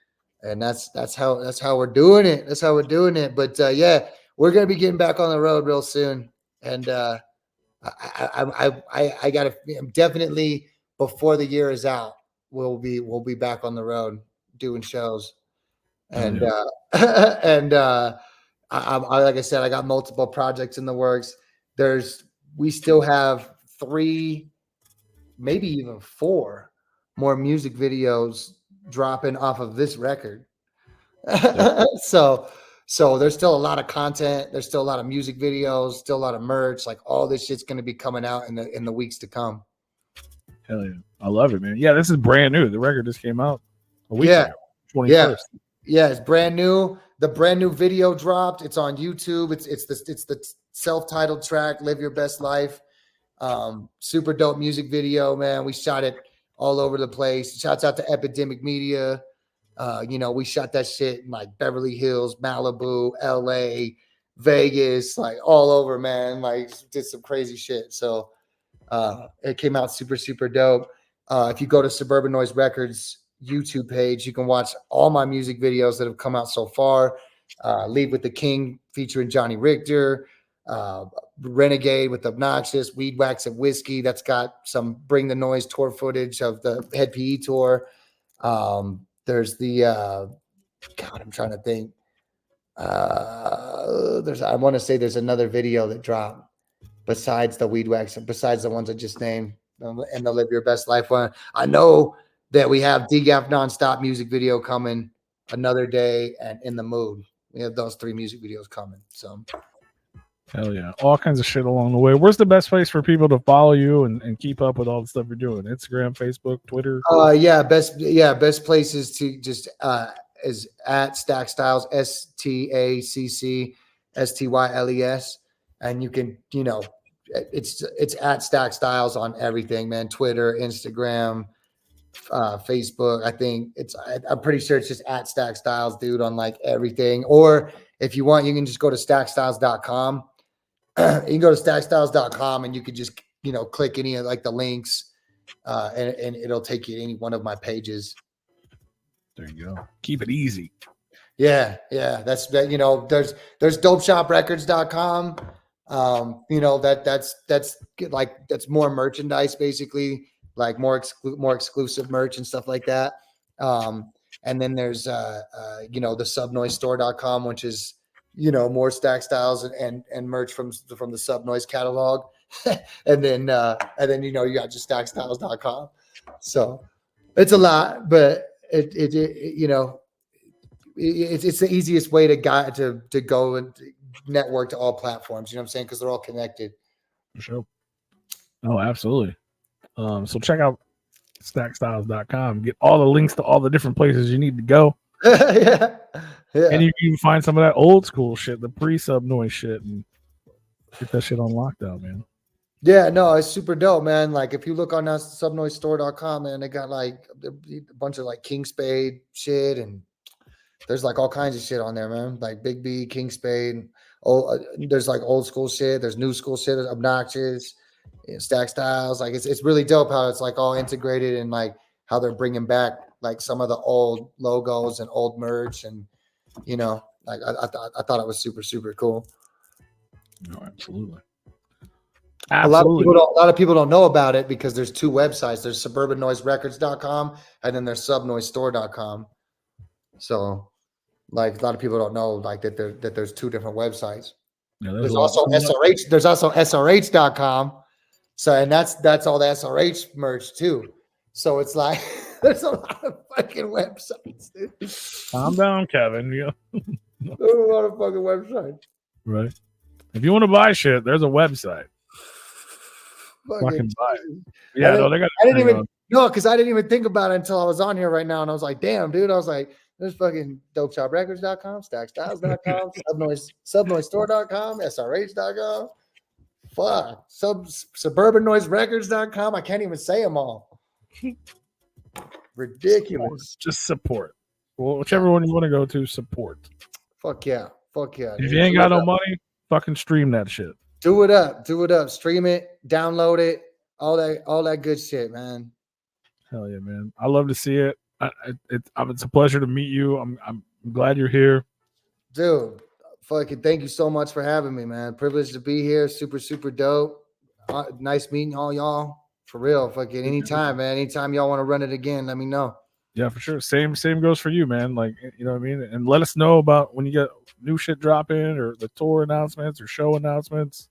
And that's how we're doing it. That's how we're doing it. But yeah, we're gonna be getting back on the road real soon. And I gotta definitely, before the year is out, we'll be back on the road doing shows. And I like I said, I got multiple projects in the works. We still have 3, maybe even 4 more music videos dropping off of this record. So there's still a lot of content. There's still a lot of music videos, still a lot of merch. Like all this shit's going to be coming out in the weeks to come. Hell yeah. I love it, man. Yeah, this is brand new. The record just came out a week ago, 21st. Yeah, it's brand new. The brand new video dropped. It's on YouTube. It's the self-titled track, Live Your Best Life. Super dope music video, man. We shot it all over the place. Shouts out to Epidemic Media. We shot that shit in like Beverly Hills, Malibu, LA, Vegas, like all over, man. Like did some crazy shit. So it came out super, super dope. If you go to Suburban Noize Records YouTube page, you can watch all my music videos that have come out so far. Leave with the King featuring Johnny Richter, Renegade with Obnoxious, Weed Wax and Whiskey. That's got some Bring the Noise tour footage of the Head PE tour. There's the God, I'm trying to think. I want to say there's another video that dropped besides the Weed Wax, besides the ones I just named, and the Live Your Best Life one. I know that we have DGAF Nonstop music video coming, Another Day, and In the Mood. We have those 3 music videos coming. So hell yeah, all kinds of shit along the way. Where's the best place for people to follow you and keep up with all the stuff you're doing? Instagram, Facebook, Twitter? Best places to just is at Stacc Styles, STACC and you can, it's at Stacc Styles on everything, man. Twitter, Instagram, Facebook. I think I'm pretty sure it's just at Stacc Styles, dude, on like everything. Or if you want, you can just go to stackstyles.com. You can go to stackstyles.com and you can just, click any of like the links and it'll take you to any one of my pages. There you go. Keep it easy. Yeah. That's there's dopeshoprecords.com. That's more merchandise, basically, like more exclusive merch and stuff like that. And then there's the subnoizestore.com, which is more Stacc Styles and merch from the Subnoize catalog. and then you got just stackstyles.com. So it's a lot, but it's the easiest way to go and network to all platforms. You know what I'm saying? Because they're all connected. For sure. Oh, absolutely. So check out stackstyles.com. Get all the links to all the different places you need to go. Yeah. And you can find some of that old school shit, the pre-Subnoize shit, and get that shit on lockdown, man. Yeah, no, it's super dope, man. Like if you look on subnoizestore.com, man, they got like a bunch of like King Spade shit, and there's like all kinds of shit on there, man. Like Big B, King Spade. There's like old school shit. There's new school shit. There's Obnoxious, Stacc Styles. Like it's really dope how it's like all integrated and like how they're bringing back like some of the old logos and old merch, and like I thought it was super, super cool. No, absolutely. A lot of people don't know about it because there's 2 websites. There's suburbannoizerecords.com and then there's subnoizestore.com. So like a lot of people don't know like that there's 2 different websites. Yeah, there's also SRH. There's also SRH.com. So and that's all the SRH merch too. So it's like there's a lot of fucking websites, dude. Calm down, Kevin. Yeah. There's a lot of fucking websites. Right. If you want to buy shit, there's a website. Fucking buy it. Yeah, because I didn't even think about it until I was on here right now, and I was like, damn, dude. I was like, there's fucking dopeshoprecords.com, stackstyles.com, subnoizestore.com, srh.com. Fuck. Suburbannoizerecords.com. I can't even say them all. Ridiculous. Just support. Well, whichever one you want to go to, support. Fuck yeah. If you ain't got no money, fucking stream that shit. Do it up. Stream it, download it, all that good shit, man. Hell yeah, man. I love to see it. It's a pleasure to meet you. I'm glad you're here. Dude, fucking thank you so much for having me, man. Privileged to be here. Super, super dope. Nice meeting all y'all. For real. Fucking anytime, man. Anytime y'all want to run it again, let me know. Yeah, for sure. Same goes for you, man. Like, you know what I mean? And let us know about when you get new shit dropping or the tour announcements or show announcements.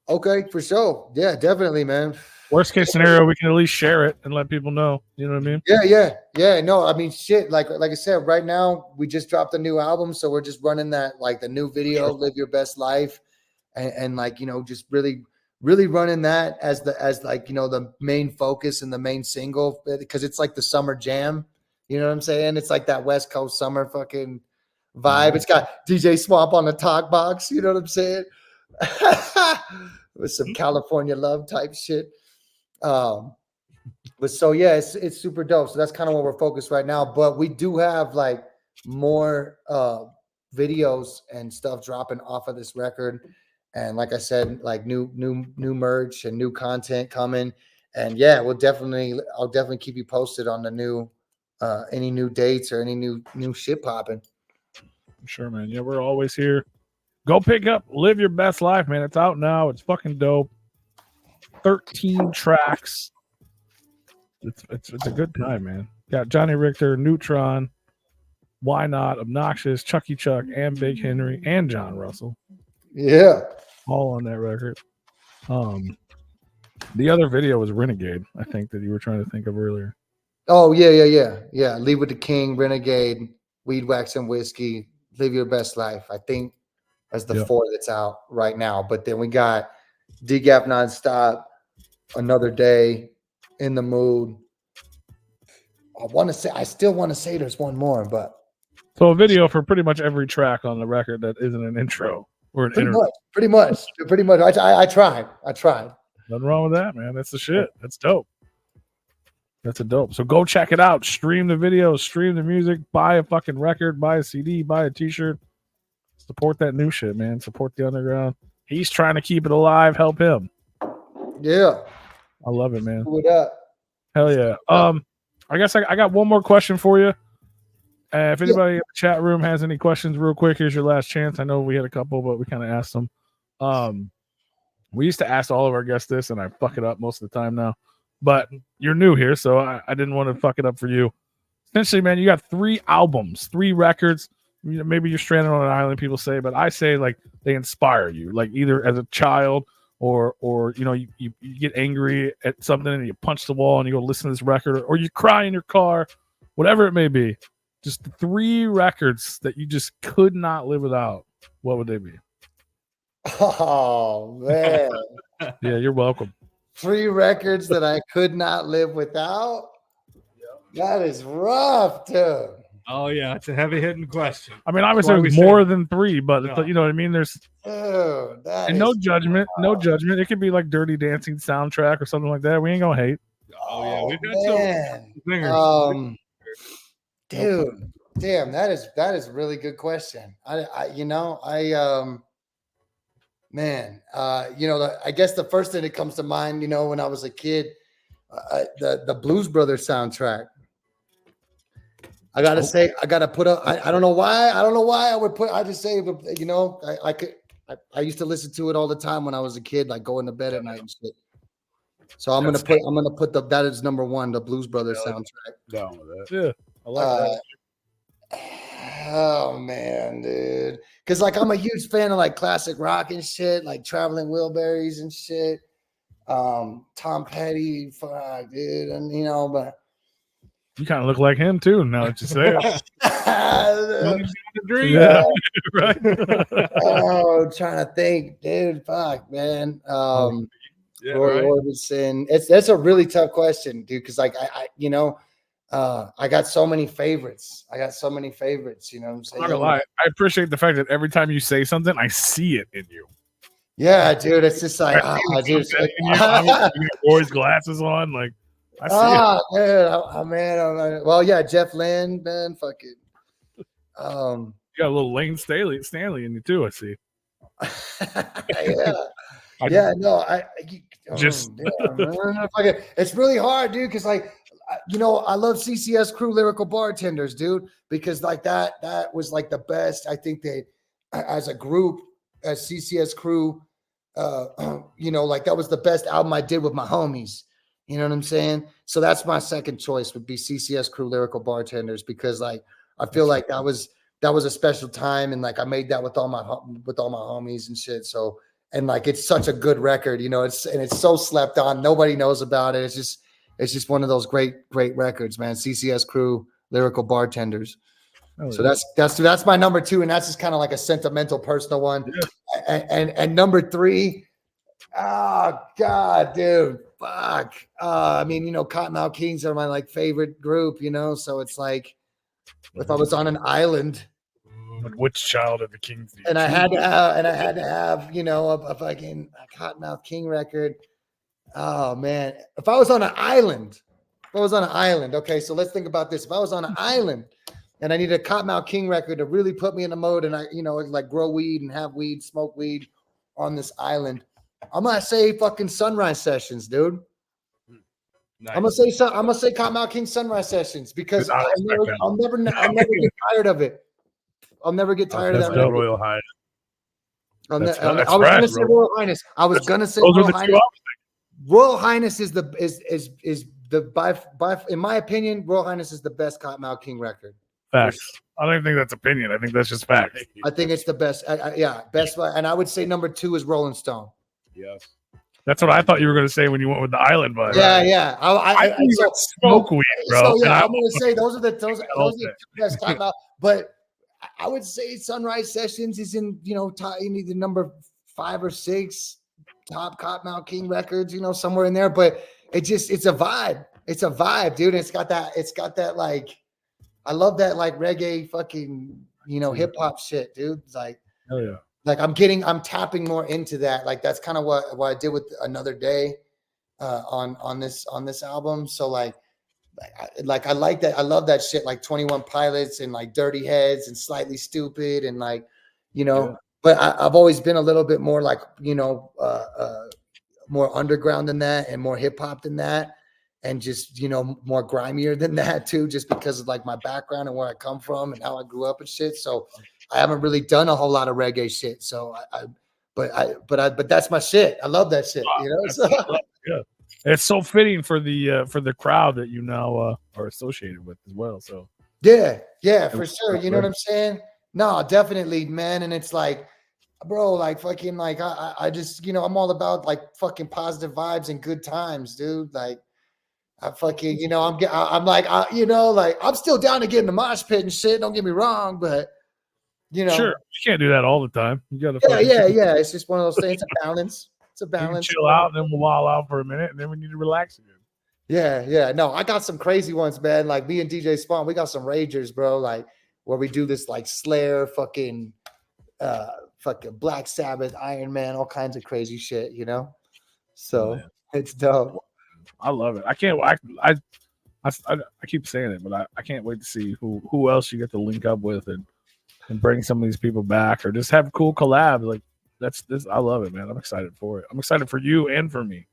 Okay, for sure. Yeah, definitely, man. Worst case scenario, we can at least share it and let people know. You know what I mean? Yeah. No, I mean, shit. Like I said, right now we just dropped a new album, so we're just running that like the new video, "Live Your Best Life," and like just really running that as the main focus and the main single because it's like the summer jam. You know what I'm saying? It's like that West Coast summer fucking vibe. It's got DJ Swamp on the talk box. You know what I'm saying? With some California love type shit. But so yeah, it's super dope. So that's kind of what we're focused right now. But we do have like more videos and stuff dropping off of this record. And like I said, like new merch and new content coming. And yeah, I'll definitely keep you posted on the new any new dates or any new shit popping. Sure, man. Yeah, we're always here. Go pick up Live Your Best Life, man. It's out now. It's fucking dope. 13 tracks. It's a good time, man. Got Johnny Richter, Neutron, Why Not, Obnoxious, Chucky Chuck, and Big Henry, and John Russell. Yeah. All on that record. The other video was Renegade, I think, that you were trying to think of earlier. Oh, yeah. Leave with the King, Renegade, Weed, Wax, and Whiskey, Live Your Best Life. I think that's the 4 that's out right now. But then we got D-Gap Nonstop, Another Day, In the Mood. I still want to say there's one more, but. So a video for pretty much every track on the record that isn't an intro or an interlude. Pretty much. I tried. Nothing wrong with that, man. That's the shit. That's dope. That's a dope. So go check it out. Stream the videos, stream the music, buy a fucking record, buy a CD, buy a t-shirt. Support that new shit, man. Support the underground. He's trying to keep it alive. Help him. Yeah. I love it, man. What up? Hell yeah. I guess I got one more question for you. If anybody in the chat room has any questions real quick, here's your last chance. I know we had a couple, but we kind of asked them. We used to ask all of our guests this, and I fuck it up most of the time now. But you're new here, so I didn't want to fuck it up for you. Essentially, man, you got 3 albums, 3 records. You know, maybe you're stranded on an island, people say, but I say like they inspire you, like either as a child or you know, you get angry at something and you punch the wall and you go listen to this record, or you cry in your car, whatever it may be. Just 3 records that you just could not live without. What would they be? Oh man. Yeah, you're welcome. 3 records that I could not live without. That is rough, dude. Oh yeah, it's a heavy hitting question. I mean, obviously there's more than 3, but you know what I mean. There's and no judgment, no judgment. It could be like Dirty Dancing soundtrack or something like that. We ain't gonna hate. Oh yeah, we've got some singers. Dude, damn, that is a really good question. I guess the first thing that comes to mind, you know, when I was a kid, the Blues Brothers soundtrack. I gotta put up. I don't know why I would put. I just say, you know, I used to listen to it all the time when I was a kid, like going to bed at night and shit. So I'm gonna put that is number 1, the Blues Brothers soundtrack. Down with that. Yeah, I like that. Oh man, dude. Because like I'm a huge fan of like classic rock and shit, like Traveling Wilburys and shit. Tom Petty, fuck, dude, and you know, but you kind of look like him too. Now that you say it. Yeah, right. Oh, trying to think, dude. Fuck, man. Roy Orbison. That's a really tough question, dude. Because like I got so many favorites. You know what I'm saying? I'm not gonna lie. I appreciate the fact that every time you say something, I see it in you. Yeah, dude. It's just like, Roy's glasses on, like. I see it. Man. Well, yeah, Jeff Lynne, man. Fuck it. You got a little Lane Stanley in you too. I see. Yeah. It's really hard, dude. Because like, you know, I love CCS Crew Lyrical Bartenders, dude. Because like that was like the best. I think they, as a group, as CCS Crew, you know, like that was the best album I did with my homies. You know what I'm saying? So that's my second choice would be CCS Crew Lyrical Bartenders, because like I feel like that was a special time, and like I made that with all my homies and shit. So, and like it's such a good record, you know. It's so slept on. Nobody knows about it. It's just one of those great records, man. CCS Crew Lyrical Bartenders. Oh, so that's my number 2, and that's just kind of like a sentimental, personal one. Yeah. And number 3, oh god, dude. Fuck. I mean, you know, Cottonmouth Kings are my like favorite group, you know. So it's like if I was on an island, which child of the Kings? And I had to have, you know, a fucking Cottonmouth King record. Oh man, if I was on an island, okay, so let's think about this. If I was on an island and I needed a Cottonmouth King record to really put me in the mode, and I, like grow weed and have weed, smoke weed on this island, I'm gonna say fucking Sunrise Sessions, dude. Nice. I'm gonna say Cottonmouth King Sunrise Sessions because I'll never get tired of it. I'll never get tired of that. Royal Highness. I was gonna say Royal Highness. I was gonna say Royal Highness. Royal Highness is by in my opinion, Royal Highness is the best Cottonmouth King record. Facts. I don't even think that's opinion. I think that's just facts. I think it's the best. Best. And I would say number 2 is Rolling Stone. Yes. That's what I thought you were going to say when you went with the island vibe. Yeah. I smoke weed, bro. So yeah, I'm going to say those are the two best Cottonmouth. But I would say Sunrise Sessions is in either number 5 or 6 top Cottonmouth King records, somewhere in there. But it's a vibe. It's a vibe, dude. It's got that like, I love that like reggae fucking hip hop shit, dude. It's like, hell yeah. Like I'm tapping more into that. Like that's kind of what I did with Another Day on this album. So like I like that. I love that shit. Like 21 Pilots and like Dirty Heads and Slightly Stupid and like Yeah. But I've always been a little bit more like more underground than that and more hip hop than that. And just, more grimier than that too, just because of like my background and where I come from and how I grew up and shit. So I haven't really done a whole lot of reggae shit. So but that's my shit. I love that shit. Yeah. It's so fitting for the crowd that you now are associated with as well. So yeah, for sure. You know what I'm saying? No, definitely, man. And it's like, bro, like fucking like I just, I'm all about like fucking positive vibes and good times, dude. Like I fucking, I'm like, like I'm still down to get in the mosh pit and shit. Don't get me wrong, but sure, you can't do that all the time. You gotta, yeah. It's just one of those things. It's a balance. It's a balance. Chill out, then we'll wild out for a minute, and then we need to relax again. Yeah. No, I got some crazy ones, man. Like me and DJ Spawn, we got some ragers, bro. Like where we do this like Slayer, fucking Black Sabbath, Iron Man, all kinds of crazy shit, So it's dope. I love it. I can't. I keep saying it, but I can't wait to see who else you get to link up with and bring some of these people back or just have cool collabs. Like that's this. I love it, man. I'm excited for it. I'm excited for you and for me.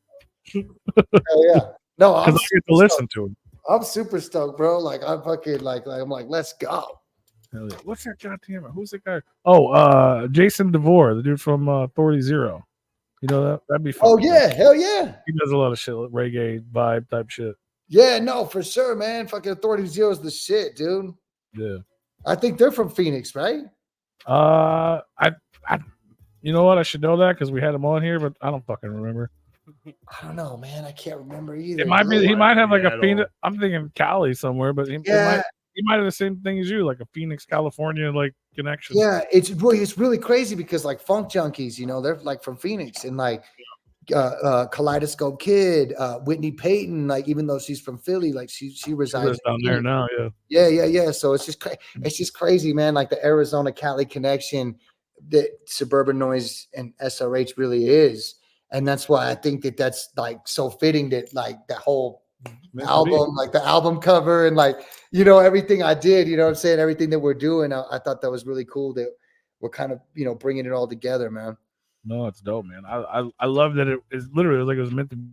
Hell yeah. No, because I get to listen to him. I'm super stoked, bro. Like I'm fucking like I'm like, let's go. Hell yeah. What's that goddamn? Who's that guy? Oh, Jason DeVore, the dude from Authority Zero. You know that'd be fun. Oh yeah, hell yeah. He does a lot of shit, like reggae vibe type shit. Yeah, no, for sure, man. Fucking Authority Zero is the shit, dude. Yeah. I think they're from Phoenix, right? I you know what? I should know that because we had them on here, but I don't fucking remember. I don't know, man. I can't remember either. It might be. He might have like a Phoenix. I'm thinking Cali somewhere, but he might have the same thing as you, like a Phoenix, California, like connection. Yeah, it's really crazy because like Funk Junkies, they're like from Phoenix, and like Kaleidoscope Kid, Whitney Payton, like even though she's from Philly, like she resides down there now. Yeah. So it's just crazy, man. Like the Arizona Cali connection that Suburban Noize and SRH really is, and that's why I think that's like so fitting that like that whole album, like the album cover and like everything I did, what I'm saying, everything that we're doing, I thought that was really cool that we're kind of bringing it all together, man. No, it's dope, man. I love that it is literally like it was meant to be.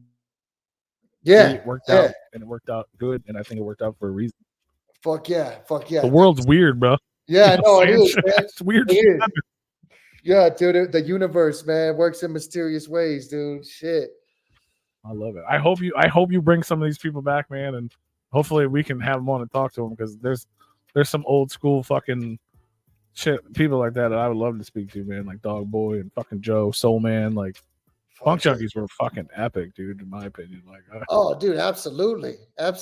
Yeah, it worked out, and it worked out good, and I think it worked out for a reason. Fuck yeah. The world's weird, bro. Yeah, no, it is, man. It's weird. It is. Yeah, dude, the universe, man, works in mysterious ways, dude. Shit. I love it. I hope you bring some of these people back, man, and hopefully we can have them on and talk to them because there's some old school fucking shit people like that I would love to speak to, man, like Dog Boy and fucking Joe Soul Man. Like Funk Junkies were fucking epic, dude, in my opinion. Like oh, dude, absolutely, man.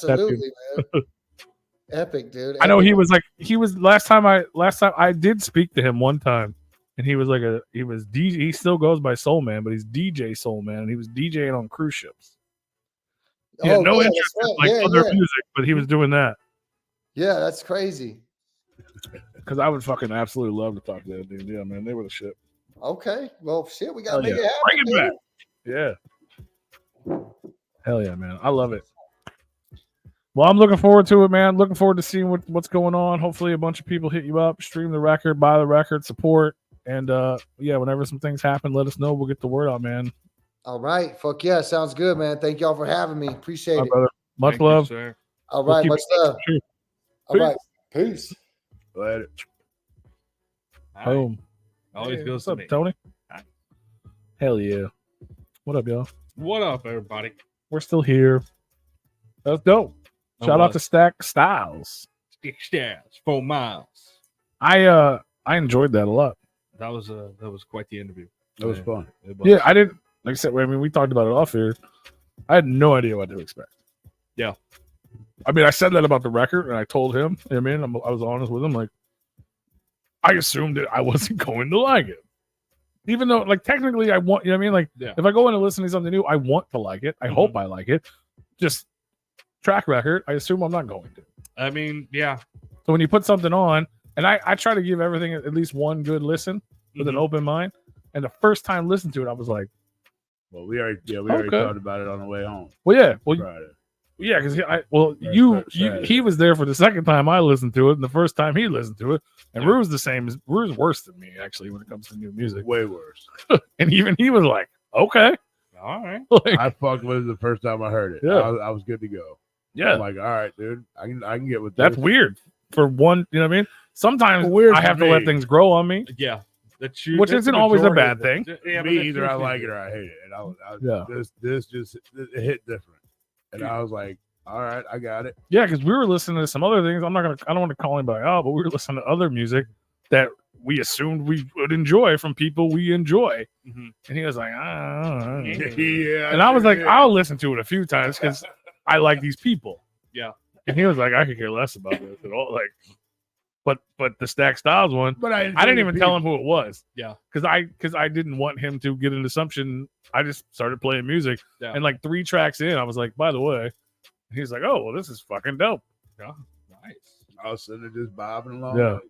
Epic, dude. I know he was last time I did speak to him one time. And he was DJ. He still goes by Soul Man, but he's DJ Soul Man, and he was DJing on cruise ships. He had no interest in other music, but he was doing that. Yeah, that's crazy. Because I would fucking absolutely love to talk to that dude. Yeah, man, they were the shit. Okay, well, shit, we gotta make it happen. Bring it back. Yeah. Hell yeah, man. I love it. Well, I'm looking forward to it, man. Looking forward to seeing what's going on. Hopefully a bunch of people hit you up, stream the record, buy the record, support. And yeah, whenever some things happen, let us know. We'll get the word out, man. All right. Fuck yeah. Sounds good, man. Thank y'all for having me. Appreciate it. Brother. Much Thank love. you, sir. All right. Much love. All right. Peace. Later. Boom. Always Hey, goes what's to up, me. Tony? Hell yeah. What up, y'all? What up, everybody? We're still here. That's dope. Shout out to Stacc Styles. Stacc Styles 4 miles. I enjoyed that a lot. That was quite the interview. It was fun. It was. Yeah, I didn't like I said. I mean, we talked about it off here. I had no idea what to expect. Yeah. I mean, I said that about the record, and I told him. I mean, I was honest with him. Like, I assumed that I wasn't going to like it, even though, like, technically, I want. You know what I mean? Like, Yeah. if I go in and listen to something new, I want to like it. I hope I like it. Just track record. I assume I'm not going to. I mean, yeah. So when you put something on, and I try to give everything at least one good listen with an open mind. And the first time listening to it, I was like, Well, we already talked about it on the way home. well, yeah, well, Friday. yeah, because Saturday. he was there for the second time I listened to it, and the first time he listened to it. And Yeah. Rue's the same. Rue's worse than me actually when it comes to new music. Way worse. And even he was like, okay, All right. like, I fucked with it the first time I heard it. Yeah. I was good to go. yeah, I'm like, all right, dude, I can get with that's this. weird for one. You know what I mean? Sometimes Weird I for have to let me. things grow on me. Yeah. Which Which isn't always a bad thing. Yeah, Me either. I like it or I hate it. And Yeah. this just it hit different. And I was like, all right, I got it. Yeah, because we were listening to some other things. I don't want to call anybody out, but we were listening to other music that we assumed we would enjoy from people we enjoy. Mhm. And he was like, ah. Yeah. And I was like, I'll listen to it a few times because I like these people. Yeah. And he was like, I could care less about this at all. Like, but the Stacc Styles one, But I I didn't even tell him who it was. Yeah. Because I didn't want him to get an assumption. I just started playing music. Yeah. And like 3 tracks in, I was like, by the way, he's like, oh, well, this is fucking dope. Yeah. Nice. I was sitting there just bobbing along. Yeah. Like,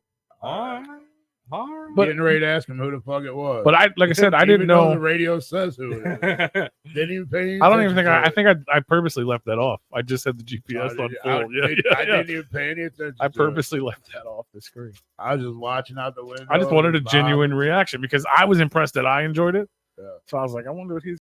All right. All right. But- getting ready to ask him who the fuck it was. But like I said, I Even didn't though know. the radio says who it is. Didn't even pay any I don't even attention think to it. I purposely left that off. I just had the GPS on full. I didn't even pay any attention. I to it. purposely left that off the screen. I was just watching out the window. I just wanted a bobbing. genuine reaction because I was impressed that I enjoyed it. Yeah. So I was like, I wonder what he's